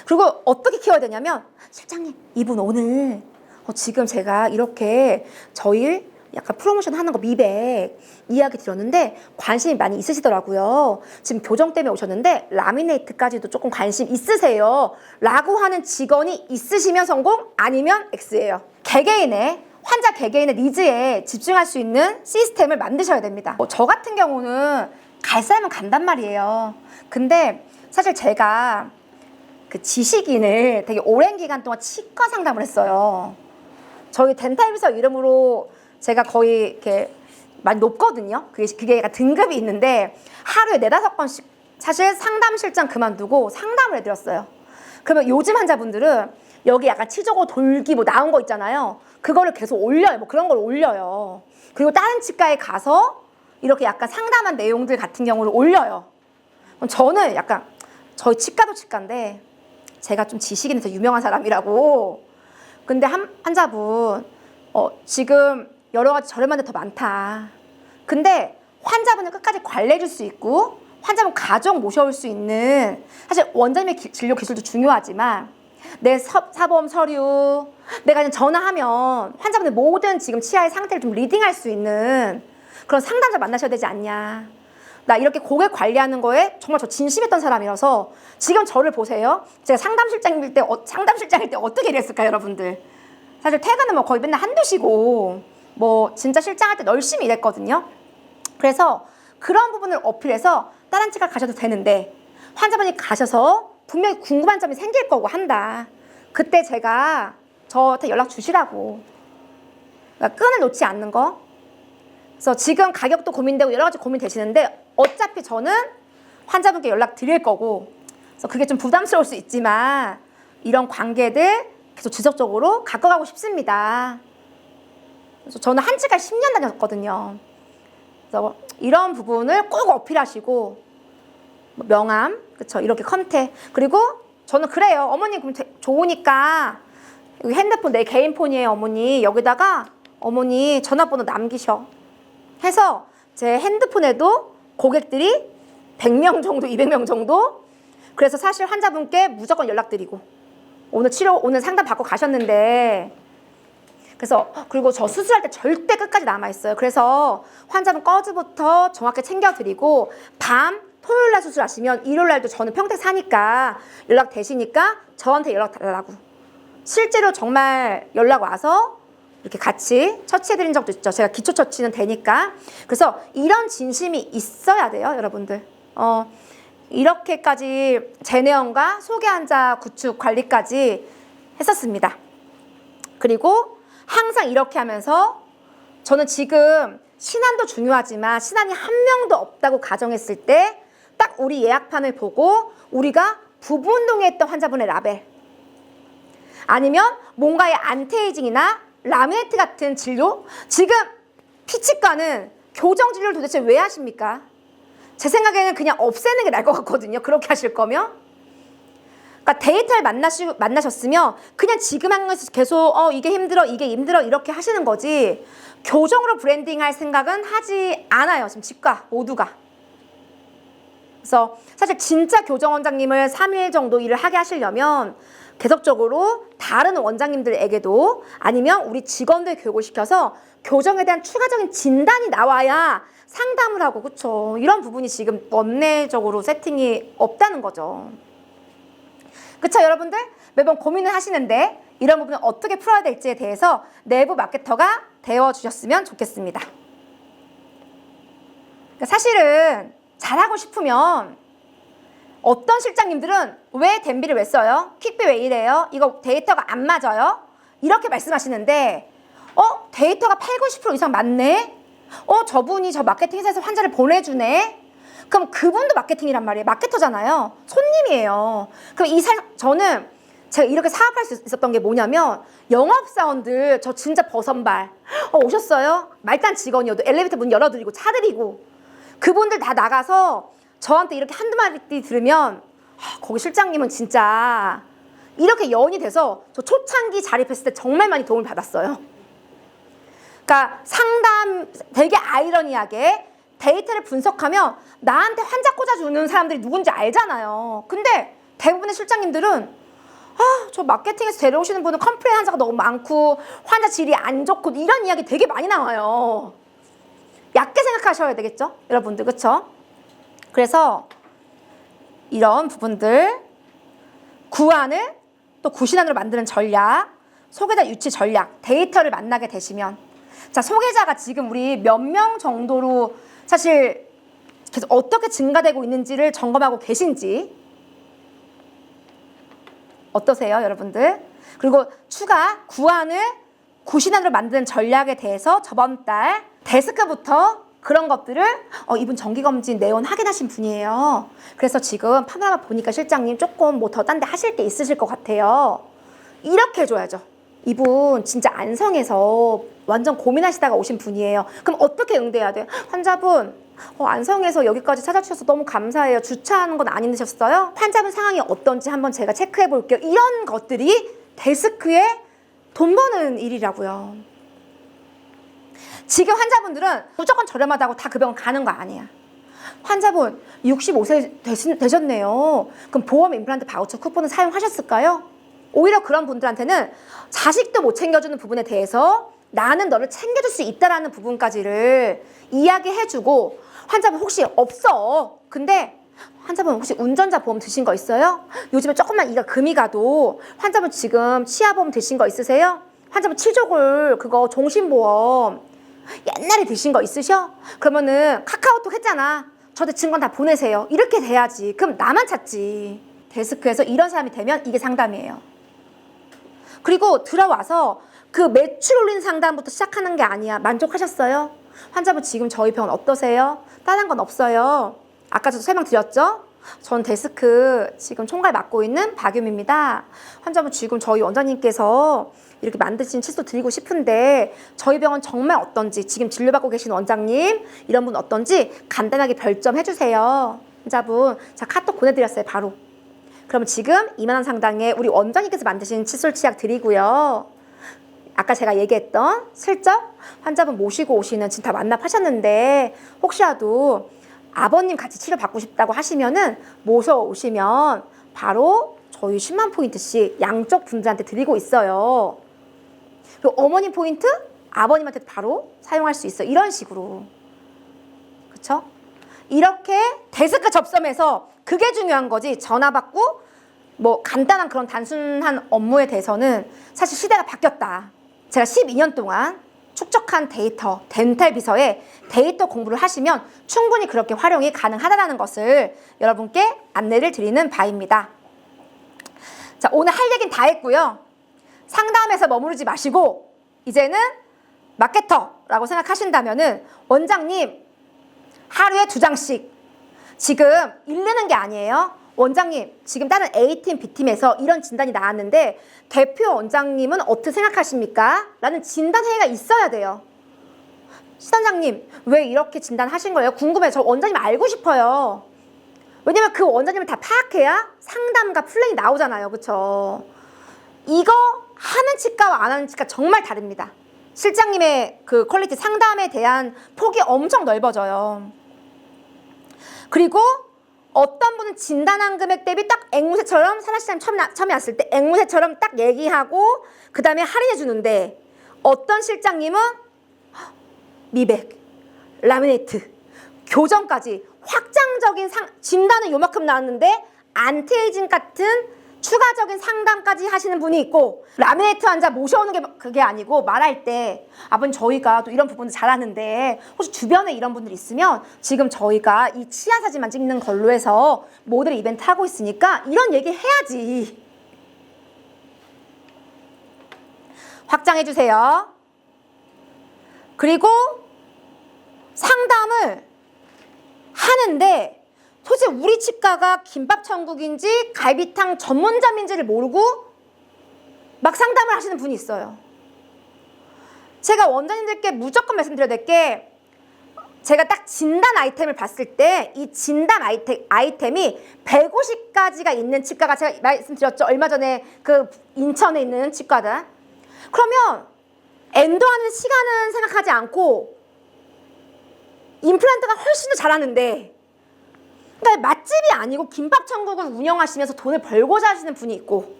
그리고 어떻게 키워야 되냐면, 실장님 이분 오늘 지금 제가 이렇게 저희 약간 프로모션 하는 거 미백 이야기 드렸는데 관심이 많이 있으시더라고요. 지금 교정 때문에 오셨는데 라미네이트까지도 조금 관심 있으세요 라고 하는 직원이 있으시면 성공, 아니면 X예요. 개개인의 환자 개개인의 니즈에 집중할 수 있는 시스템을 만드셔야 됩니다. 저 같은 경우는 갈 사람은 간단 말이에요. 근데 사실 제가 그 지식인을 되게 오랜 기간 동안 치과 상담을 했어요. 저희 덴탈비서 이름으로 제가 거의 이렇게 많이 높거든요. 그게 약간 등급이 있는데 하루에 4-5번씩 사실 상담실장 그만두고 상담을 해드렸어요. 그러면 요즘 환자분들은 여기 약간 치조고 돌기 뭐 나온 거 있잖아요. 그거를 계속 올려요. 뭐 그런 걸 올려요. 그리고 다른 치과에 가서 이렇게 약간 상담한 내용들 같은 경우를 올려요. 저는 약간 저희 치과도 치과인데 제가 좀 지식인에서 유명한 사람이라고. 근데 환자분 지금 여러 가지 저렴한 데 더 많다. 근데 환자분을 끝까지 관리해 줄 수 있고 환자분 가정 모셔올 수 있는, 사실 원장님의 진료 기술도 중요하지만 내 사보험 서류, 내가 그냥 전화하면 환자분의 모든 지금 치아의 상태를 좀 리딩할 수 있는 그런 상담자 만나셔야 되지 않냐. 나 이렇게 고객 관리하는 거에 정말 저 진심했던 사람이라서 지금 저를 보세요. 제가 상담실장일 때 어떻게 일했을까요, 여러분들? 사실 퇴근은 뭐 거의 맨날 한두 쉬고 뭐 진짜 실장할 때 열심히 일했거든요. 그래서 그런 부분을 어필해서 다른 치과 가셔도 되는데 환자분이 가셔서 분명히 궁금한 점이 생길 거고 한다. 그때 제가 저한테 연락 주시라고. 그러니까 끈을 놓지 않는 거. 그래서 지금 가격도 고민되고 여러 가지 고민되시는데 어차피 저는 환자분께 연락 드릴 거고, 그래서 그게 좀 부담스러울 수 있지만 이런 관계들 계속 지속적으로 가꿔가고 싶습니다. 그래서 저는 한 치과 10년 다녔거든요. 그래서 이런 부분을 꼭 어필하시고, 명함, 그쵸, 이렇게 컨택. 그리고 저는 그래요. 어머니 그럼 좋으니까 여기 핸드폰 내 개인 폰이에요, 어머니. 여기다가 어머니 전화번호 남기셔. 해서 제 핸드폰에도 고객들이 100명 정도, 200명 정도. 그래서 사실 환자분께 무조건 연락드리고, 오늘 상담 받고 가셨는데, 그래서 그리고 저 수술할 때 절대 끝까지 남아있어요. 그래서 환자분 꺼즈부터 정확히 챙겨드리고, 밤 토요일날 수술하시면 일요일날도 저는 평택 사니까 연락 되시니까 저한테 연락 달라고. 실제로 정말 연락 와서 이렇게 같이 처치해드린 적도 있죠. 제가 기초 처치는 되니까. 그래서 이런 진심이 있어야 돼요, 여러분들. 이렇게까지 제네온과 소개 환자 구축 관리까지 했었습니다. 그리고 항상 이렇게 하면서 저는 지금 신안도 중요하지만 신안이 한 명도 없다고 가정했을 때 딱 우리 예약판을 보고 우리가 부부운동에 했던 환자분의 라벨, 아니면 뭔가의 안티에이징이나 라미네이트 같은 진료, 지금 피치과는 교정 진료를 도대체 왜 하십니까? 제 생각에는 그냥 없애는 게 나을 것 같거든요. 그렇게 하실 거면. 그러니까 데이터를 만나셨으면 그냥 지금 하는 것에서 계속 이게 힘들어 이렇게 하시는 거지, 교정으로 브랜딩할 생각은 하지 않아요. 지금 치과 모두가. 그래서 사실 진짜 교정 원장님을 3일 정도 일을 하게 하시려면 계속적으로 다른 원장님들에게도 아니면 우리 직원들 교육을 시켜서 교정에 대한 추가적인 진단이 나와야 상담을 하고, 그쵸? 이런 부분이 지금 원내적으로 세팅이 없다는 거죠. 그쵸, 여러분들? 매번 고민을 하시는데 이런 부분을 어떻게 풀어야 될지에 대해서 내부 마케터가 되어주셨으면 좋겠습니다. 그러니까 사실은 잘하고 싶으면 어떤 실장님들은 왜 덴비를 왜 써요? 퀵비 왜 이래요? 이거 데이터가 안 맞아요? 이렇게 말씀하시는데 데이터가 80, 90% 이상 맞네? 저분이 저 마케팅 회사에서 환자를 보내주네? 그럼 그분도 마케팅이란 말이에요. 마케터잖아요. 손님이에요. 그럼 저는 제가 이렇게 사업할 수 있었던 게 뭐냐면 영업사원들 저 진짜 버선발 오셨어요? 말단 직원이어도 엘리베이터 문 열어드리고 차드리고 그분들 다 나가서 저한테 이렇게 한두 마디 들으면 거기 실장님은 진짜 이렇게 연이 돼서 저 초창기 자립했을 때 정말 많이 도움을 받았어요. 그러니까 상담 되게 아이러니하게 데이터를 분석하면 나한테 환자 꽂아주는 사람들이 누군지 알잖아요. 근데 대부분의 실장님들은 저 마케팅에서 데려오시는 분은 컴플레인 환자가 너무 많고 환자 질이 안 좋고 이런 이야기 되게 많이 나와요. 얕게 생각하셔야 되겠죠? 여러분들 그쵸? 그래서 이런 부분들 구안을 또 구신안으로 만드는 전략, 소개자 유치 전략, 데이터를 만나게 되시면 자 소개자가 지금 우리 몇 명 정도로 사실 계속 어떻게 증가되고 있는지를 점검하고 계신지 어떠세요 여러분들? 그리고 추가 구안을 구신안으로 만드는 전략에 대해서 저번 달 데스크부터 그런 것들을 이분 정기검진 내원 확인하신 분이에요. 그래서 지금 파노라마 보니까 실장님 조금 뭐 더 딴 데 하실 게 있으실 것 같아요. 이렇게 해줘야죠. 이분 진짜 안성에서 완전 고민하시다가 오신 분이에요. 그럼 어떻게 응대해야 돼요? 환자분 안성에서 여기까지 찾아주셔서 너무 감사해요. 주차하는 건 안 힘드셨어요? 환자분 상황이 어떤지 한번 제가 체크해 볼게요. 이런 것들이 데스크에 돈 버는 일이라고요. 지금 환자분들은 무조건 저렴하다고 다 그 병원 가는 거 아니야. 환자분 65세 되셨네요. 그럼 보험 임플란트 바우처 쿠폰을 사용하셨을까요? 오히려 그런 분들한테는 자식도 못 챙겨주는 부분에 대해서 나는 너를 챙겨줄 수 있다라는 부분까지를 이야기해주고 환자분 혹시 없어. 근데 환자분 혹시 운전자 보험 드신 거 있어요? 요즘에 조금만 이가 금이 가도 환자분 지금 치아보험 드신 거 있으세요? 환자분 치조골 그거 종신보험 옛날에 드신 거 있으셔? 그러면은 카카오톡 했잖아. 저한테 증권 다 보내세요. 이렇게 돼야지. 그럼 나만 찾지. 데스크에서 이런 사람이 되면 이게 상담이에요. 그리고 들어와서 그 매출 올린 상담부터 시작하는 게 아니야. 만족하셨어요? 환자분 지금 저희 병원 어떠세요? 다른 건 없어요. 아까 저도 설명드렸죠? 전 데스크 지금 총괄 맡고 있는 박유미입니다. 환자분 지금 저희 원장님께서 이렇게 만드신 칫솔 드리고 싶은데 저희 병원 정말 어떤지 지금 진료받고 계신 원장님 이런 분 어떤지 간단하게 별점 해주세요. 환자분 자 카톡 보내드렸어요 바로. 그러면 지금 2만 원 상당의 우리 원장님께서 만드신 칫솔 치약 드리고요. 아까 제가 얘기했던 슬쩍 환자분 모시고 오시는 지금 다 완납하셨는데 혹시라도 아버님 같이 치료받고 싶다고 하시면은 모셔오시면 바로 저희 10만 포인트씩 양쪽 분들한테 드리고 있어요. 그리고 어머님 포인트 아버님한테 바로 사용할 수 있어요. 이런 식으로. 그쵸? 이렇게 데스크 접점에서 그게 중요한 거지. 전화 받고 뭐 간단한 그런 단순한 업무에 대해서는 사실 시대가 바뀌었다. 제가 12년 동안 축적한 데이터, 덴탈 비서에 데이터 공부를 하시면 충분히 그렇게 활용이 가능하다는 것을 여러분께 안내를 드리는 바입니다. 자, 오늘 할 얘기는 다 했고요. 상담에서 머무르지 마시고 이제는 마케터라고 생각하신다면은 원장님 하루에 2장씩 지금 일르는 게 아니에요. 원장님 지금 다른 A팀, B팀에서 이런 진단이 나왔는데 대표 원장님은 어떻게 생각하십니까? 라는 진단회의가 있어야 돼요. 시단장님 왜 이렇게 진단하신 거예요? 궁금해요. 저 원장님 알고 싶어요. 왜냐면 그 원장님을 다 파악해야 상담과 플랜이 나오잖아요. 그쵸? 이거 하는 치과와 안 하는 치과 정말 다릅니다. 실장님의 그 퀄리티 상담에 대한 폭이 엄청 넓어져요. 그리고 어떤 분은 진단한 금액 대비 딱 앵무새처럼 사라시장 처음에 왔을 때 앵무새처럼 딱 얘기하고 그 다음에 할인해 주는데 어떤 실장님은 미백, 라미네이트, 교정까지 확장적인 진단은 요만큼 나왔는데 안티에이징 같은 추가적인 상담까지 하시는 분이 있고, 라미네이트 환자 모셔오는 게 그게 아니고 말할 때 아버님 저희가 또 이런 부분을 잘하는데 혹시 주변에 이런 분들 있으면 지금 저희가 이 치아 사진만 찍는 걸로 해서 모델 이벤트 하고 있으니까 이런 얘기 해야지. 확장해 주세요. 그리고 상담을 하는데 도대체 우리 치과가 김밥 천국인지 갈비탕 전문점인지를 모르고 막 상담을 하시는 분이 있어요. 제가 원장님들께 무조건 말씀드려야 될 게, 제가 딱 진단 아이템을 봤을 때 이 진단 아이템이 150가지가 있는 치과가, 제가 말씀드렸죠. 얼마 전에 그 인천에 있는 치과다. 그러면 엔도하는 시간은 생각하지 않고 임플란트가 훨씬 더 잘하는데, 그러니까 맛집이 아니고 김밥 천국을 운영하시면서 돈을 벌고자 하시는 분이 있고,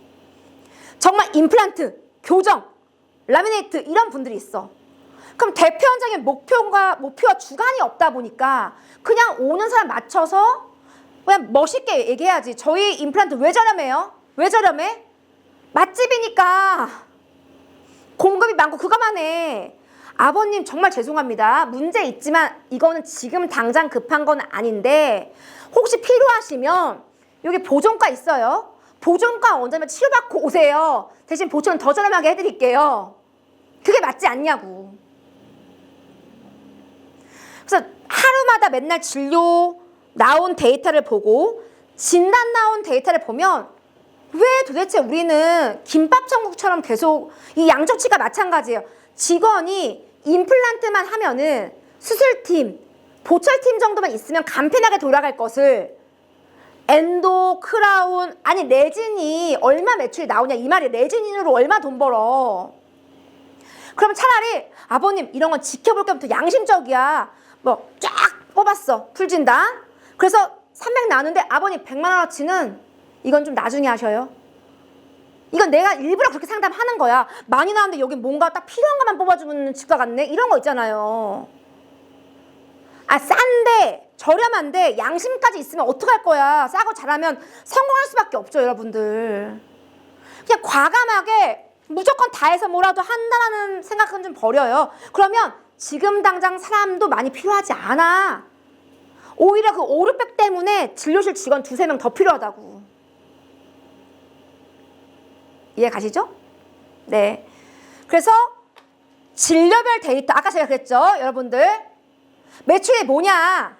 정말 임플란트, 교정, 라미네이트 이런 분들이 있어. 그럼 대표 원장의 목표와 주관이 없다 보니까 그냥 오는 사람 맞춰서 그냥 멋있게 얘기해야지. 저희 임플란트 왜 저렴해요? 왜 저렴해? 맛집이니까 공급이 많고 그거만 해. 아버님 정말 죄송합니다. 문제 있지만 이거는 지금 당장 급한 건 아닌데 혹시 필요하시면 여기 보존과 있어요. 보존과 원장님 치료받고 오세요. 대신 보초는 더 저렴하게 해드릴게요. 그게 맞지 않냐고. 그래서 하루마다 맨날 진료 나온 데이터를 보고 진단 나온 데이터를 보면 왜 도대체 우리는 김밥 천국처럼 계속, 이 양쪽치가 마찬가지예요. 직원이 임플란트만 하면은 수술팀, 보철팀 정도만 있으면 간편하게 돌아갈 것을 엔도, 크라운, 아니 레진이 얼마 매출이 나오냐 이 말이. 레진으로 얼마 돈 벌어. 그럼 차라리 아버님 이런 건 지켜볼 겸 더 양심적이야. 뭐 쫙 뽑았어 풀진단. 그래서 300 나왔는데 아버님 100만 원어치는 이건 좀 나중에 하셔요. 이건 내가 일부러 그렇게 상담하는 거야. 많이 나왔는데 여기 뭔가 딱 필요한 것만 뽑아주는 치과 같네. 이런 거 있잖아요. 아, 싼데 저렴한데 양심까지 있으면 어떡할 거야. 싸고 잘하면 성공할 수밖에 없죠, 여러분들. 그냥 과감하게 무조건 다 해서 뭐라도 한다는 생각은 좀 버려요. 그러면 지금 당장 사람도 많이 필요하지 않아. 오히려 그 5, 600 때문에 진료실 직원 2, 3명 더 필요하다고. 이해 가시죠? 네. 그래서 진료별 데이터, 아까 제가 그랬죠, 여러분들. 매출이 뭐냐?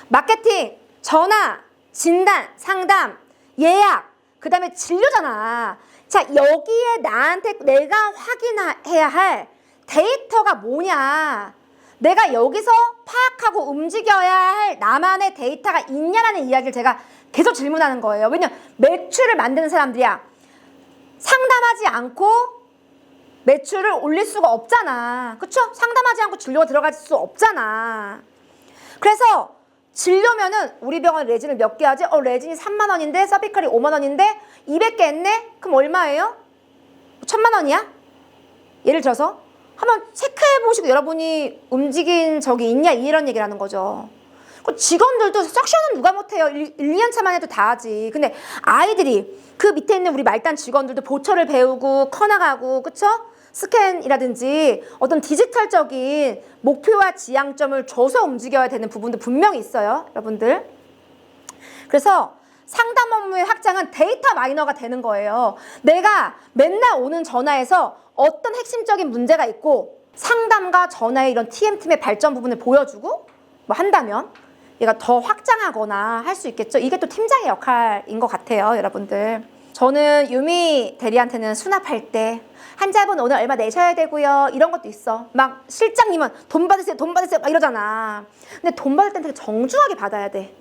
마케팅, 전화, 진단, 상담, 예약, 그 다음에 진료잖아. 자, 여기에 나한테 내가 확인해야 할 데이터가 뭐냐? 내가 여기서 파악하고 움직여야 할 나만의 데이터가 있냐라는 이야기를 제가 계속 질문하는 거예요. 왜냐면 매출을 만드는 사람들이야. 상담하지 않고 매출을 올릴 수가 없잖아. 그쵸? 상담하지 않고 진료가 들어갈 수 없잖아. 그래서 진료면은 우리 병원 레진을 몇 개 하지? 레진이 3만 원인데 서비컬이 5만 원인데 200개 했네? 그럼 얼마예요? 1000만 원이야? 예를 들어서 한번 체크해보시고 여러분이 움직인 적이 있냐 이런 얘기를 하는 거죠. 직원들도 석션은 누가 못해요. 1, 2년 차만 해도 다 하지. 근데 아이들이 그 밑에 있는 우리 말단 직원들도 보초를 배우고 커나가고, 그쵸? 스캔이라든지 어떤 디지털적인 목표와 지향점을 줘서 움직여야 되는 부분도 분명히 있어요, 여러분들. 그래서 상담 업무의 확장은 데이터 마이너가 되는 거예요. 내가 맨날 오는 전화에서 어떤 핵심적인 문제가 있고 상담과 전화의 이런 TM팀의 발전 부분을 보여주고 뭐 한다면 얘가 더 확장하거나 할 수 있겠죠. 이게 또 팀장의 역할인 것 같아요, 여러분들. 저는 유미 대리한테는 수납할 때 환자분 오늘 얼마 내셔야 되고요. 이런 것도 있어. 막 실장님은 돈 받으세요, 돈 받으세요 막 이러잖아. 근데 돈 받을 땐 되게 정중하게 받아야 돼.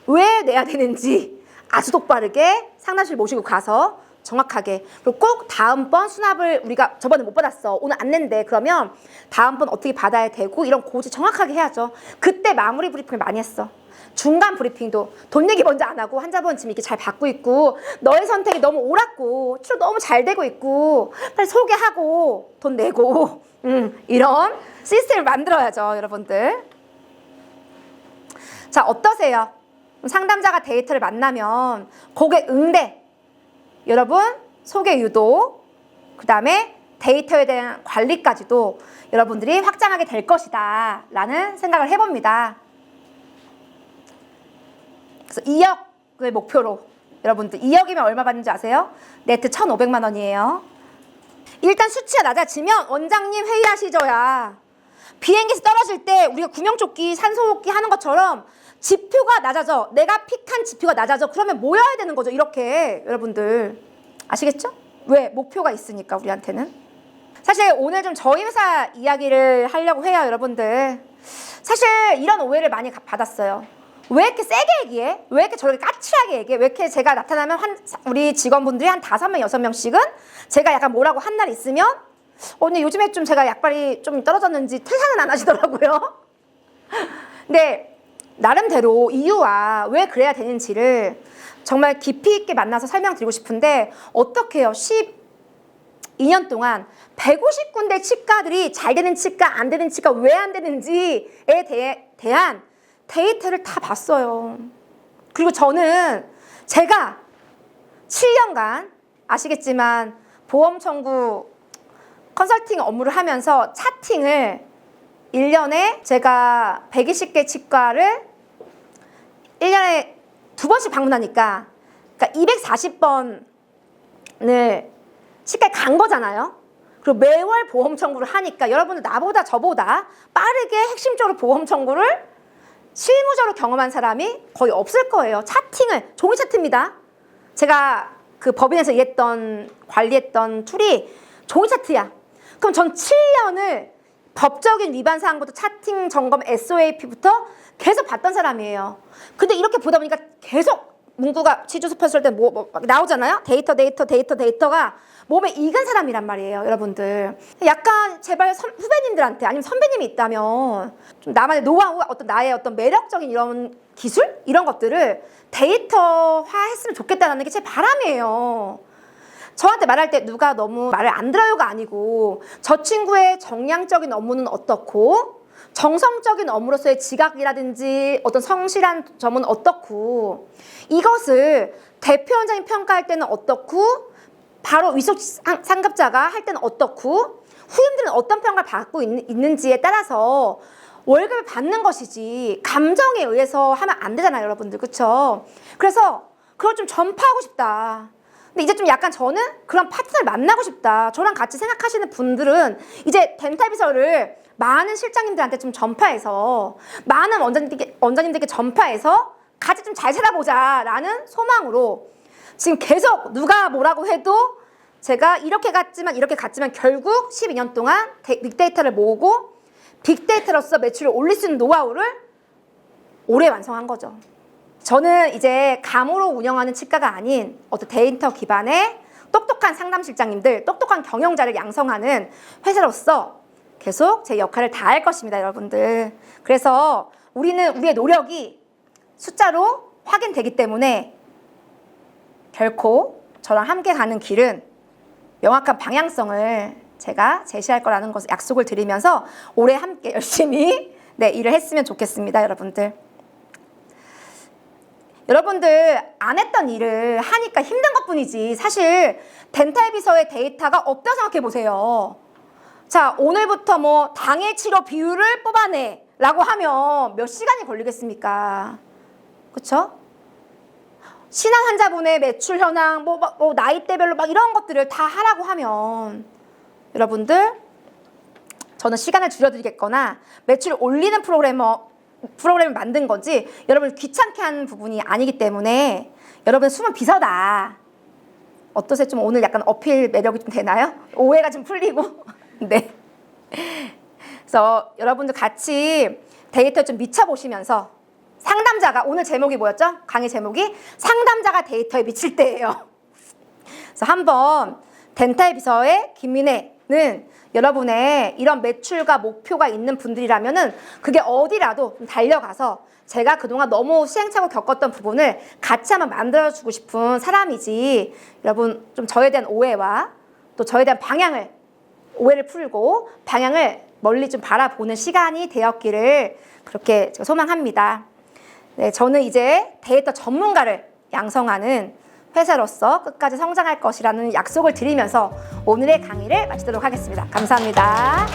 왜 내야 되는지 아주 똑바르게 상담실 모시고 가서 정확하게. 그리고 꼭 다음번 수납을 우리가 저번에 못 받았어. 오늘 안 낸대. 그러면 다음번 어떻게 받아야 되고 이런 고지 정확하게 해야죠. 그때 마무리 브리핑을 많이 했어. 중간 브리핑도 돈 얘기 먼저 안 하고 환자분 지금 이렇게 잘 받고 있고 너의 선택이 너무 옳았고 치료 너무 잘 되고 있고 빨리 소개하고 돈 내고 이런 시스템을 만들어야죠, 여러분들. 자, 어떠세요? 상담자가 데이터를 만나면 고객 응대, 여러분 소개 유도, 그 다음에 데이터에 대한 관리까지도 여러분들이 확장하게 될 것이다 라는 생각을 해봅니다. 그래서 2억을 목표로, 여러분들 2억이면 얼마 받는지 아세요? 네트 1,500만 원이에요. 일단 수치가 낮아지면 원장님 회의하시죠야. 비행기에서 떨어질 때 우리가 구명조끼, 산소호흡기 하는 것처럼 지표가 낮아져. 내가 픽한 지표가 낮아져. 그러면 모여야 되는 거죠. 이렇게 여러분들 아시겠죠? 왜? 목표가 있으니까 우리한테는. 사실 오늘 좀 저희 회사 이야기를 하려고 해요. 여러분들 사실 이런 오해를 많이 받았어요. 왜 이렇게 세게 얘기해? 왜 이렇게 저렇게 까칠하게 얘기해? 왜 이렇게 제가 나타나면 우리 직원분들이 한 5명, 6명씩은 제가 약간 뭐라고 한 날 있으면 근데 요즘에 좀 제가 약발이 좀 떨어졌는지 퇴사는 안 하시더라고요. 근데 나름대로 이유와 왜 그래야 되는지를 정말 깊이 있게 만나서 설명드리고 싶은데 어떻게 해요? 12년 동안 150군데 치과들이 잘 되는 치과, 안 되는 치과, 왜 안 되는지에 대한 데이터를 다 봤어요. 그리고 저는 제가 7년간 아시겠지만 보험 청구 컨설팅 업무를 하면서 차팅을 1년에 제가 120개 치과를 1년에 2번씩 방문하니까 그러니까 240번을 치과에 간 거잖아요. 그리고 매월 보험 청구를 하니까 여러분들 나보다 저보다 빠르게 핵심적으로 보험 청구를 실무적으로 경험한 사람이 거의 없을 거예요. 차팅을, 종이 차트입니다. 제가 그 법인에서 관리했던 툴이 종이 차트야. 그럼 전 7년을 법적인 위반 사항부터 차팅 점검 SOAP부터 계속 봤던 사람이에요. 근데 이렇게 보다 보니까 계속 문구가 취주습했을 때 막 나오잖아요. 데이터가 몸에 익은 사람이란 말이에요. 여러분들 약간 제발 후배님들한테 아니면 선배님이 있다면 좀 나만의 노하우, 나의 어떤 매력적인 이런 기술 이런 것들을 데이터화했으면 좋겠다는 게 제 바람이에요. 저한테 말할 때 누가 너무 말을 안 들어요가 아니고 저 친구의 정량적인 업무는 어떻고 정성적인 업무로서의 지각이라든지 어떤 성실한 점은 어떻고 이것을 대표 원장이 평가할 때는 어떻고 바로 위속 상급자가 할 때는 어떻고 후임들은 어떤 평가를 받고 있는지에 따라서 월급을 받는 것이지 감정에 의해서 하면 안 되잖아요. 여러분들 그쵸? 그래서 그걸 좀 전파하고 싶다. 근데 이제 좀 약간 저는 그런 파트너를 만나고 싶다. 저랑 같이 생각하시는 분들은 이제 덴탈 비서를 많은 실장님들한테 좀 전파해서 많은 원장님들께 전파해서 같이 좀 잘 살아보자라는 소망으로 지금 계속 누가 뭐라고 해도 제가 이렇게 갔지만 결국 12년 동안 빅데이터를 모으고 빅데이터로서 매출을 올릴 수 있는 노하우를 올해 완성한 거죠. 저는 이제 감으로 운영하는 치과가 아닌 어떤 데이터 기반의 똑똑한 상담실장님들, 똑똑한 경영자를 양성하는 회사로서 계속 제 역할을 다할 것입니다, 여러분들. 그래서 우리는 우리의 노력이 숫자로 확인되기 때문에 결코 저랑 함께 가는 길은 명확한 방향성을 제가 제시할 거라는 것을 약속을 드리면서 올해 함께 열심히 일을 했으면 좋겠습니다, 여러분들. 여러분들 안 했던 일을 하니까 힘든 것뿐이지 사실 덴탈 비서의 데이터가 없다고 생각해 보세요. 자, 오늘부터 뭐 당일 치료 비율을 뽑아내 라고 하면 몇 시간이 걸리겠습니까? 그쵸? 신한 환자분의 매출 현황, 뭐 나이대별로 막 이런 것들을 다 하라고 하면 여러분들 저는 시간을 줄여드리겠거나 매출을 올리는 프로그램을 만든 거지 여러분을 귀찮게 하는 부분이 아니기 때문에 여러분 숨은 비서다. 어떠세요? 좀 오늘 약간 어필 매력이 좀 되나요? 오해가 좀 풀리고 네. 그래서 여러분들 같이 데이터 좀 미쳐보시면서 상담자가 오늘 제목이 뭐였죠? 강의 제목이 상담자가 데이터에 미칠 때예요. 그래서 한번 덴탈 비서의 김민혜는 여러분의 이런 매출과 목표가 있는 분들이라면은 그게 어디라도 좀 달려가서 제가 그동안 너무 시행착오 겪었던 부분을 같이 한번 만들어주고 싶은 사람이지 여러분 좀 저에 대한 오해와 또 저에 대한 오해를 풀고 방향을 멀리 좀 바라보는 시간이 되었기를 그렇게 제가 소망합니다. 네, 저는 이제 데이터 전문가를 양성하는 회사로서 끝까지 성장할 것이라는 약속을 드리면서 오늘의 강의를 마치도록 하겠습니다. 감사합니다.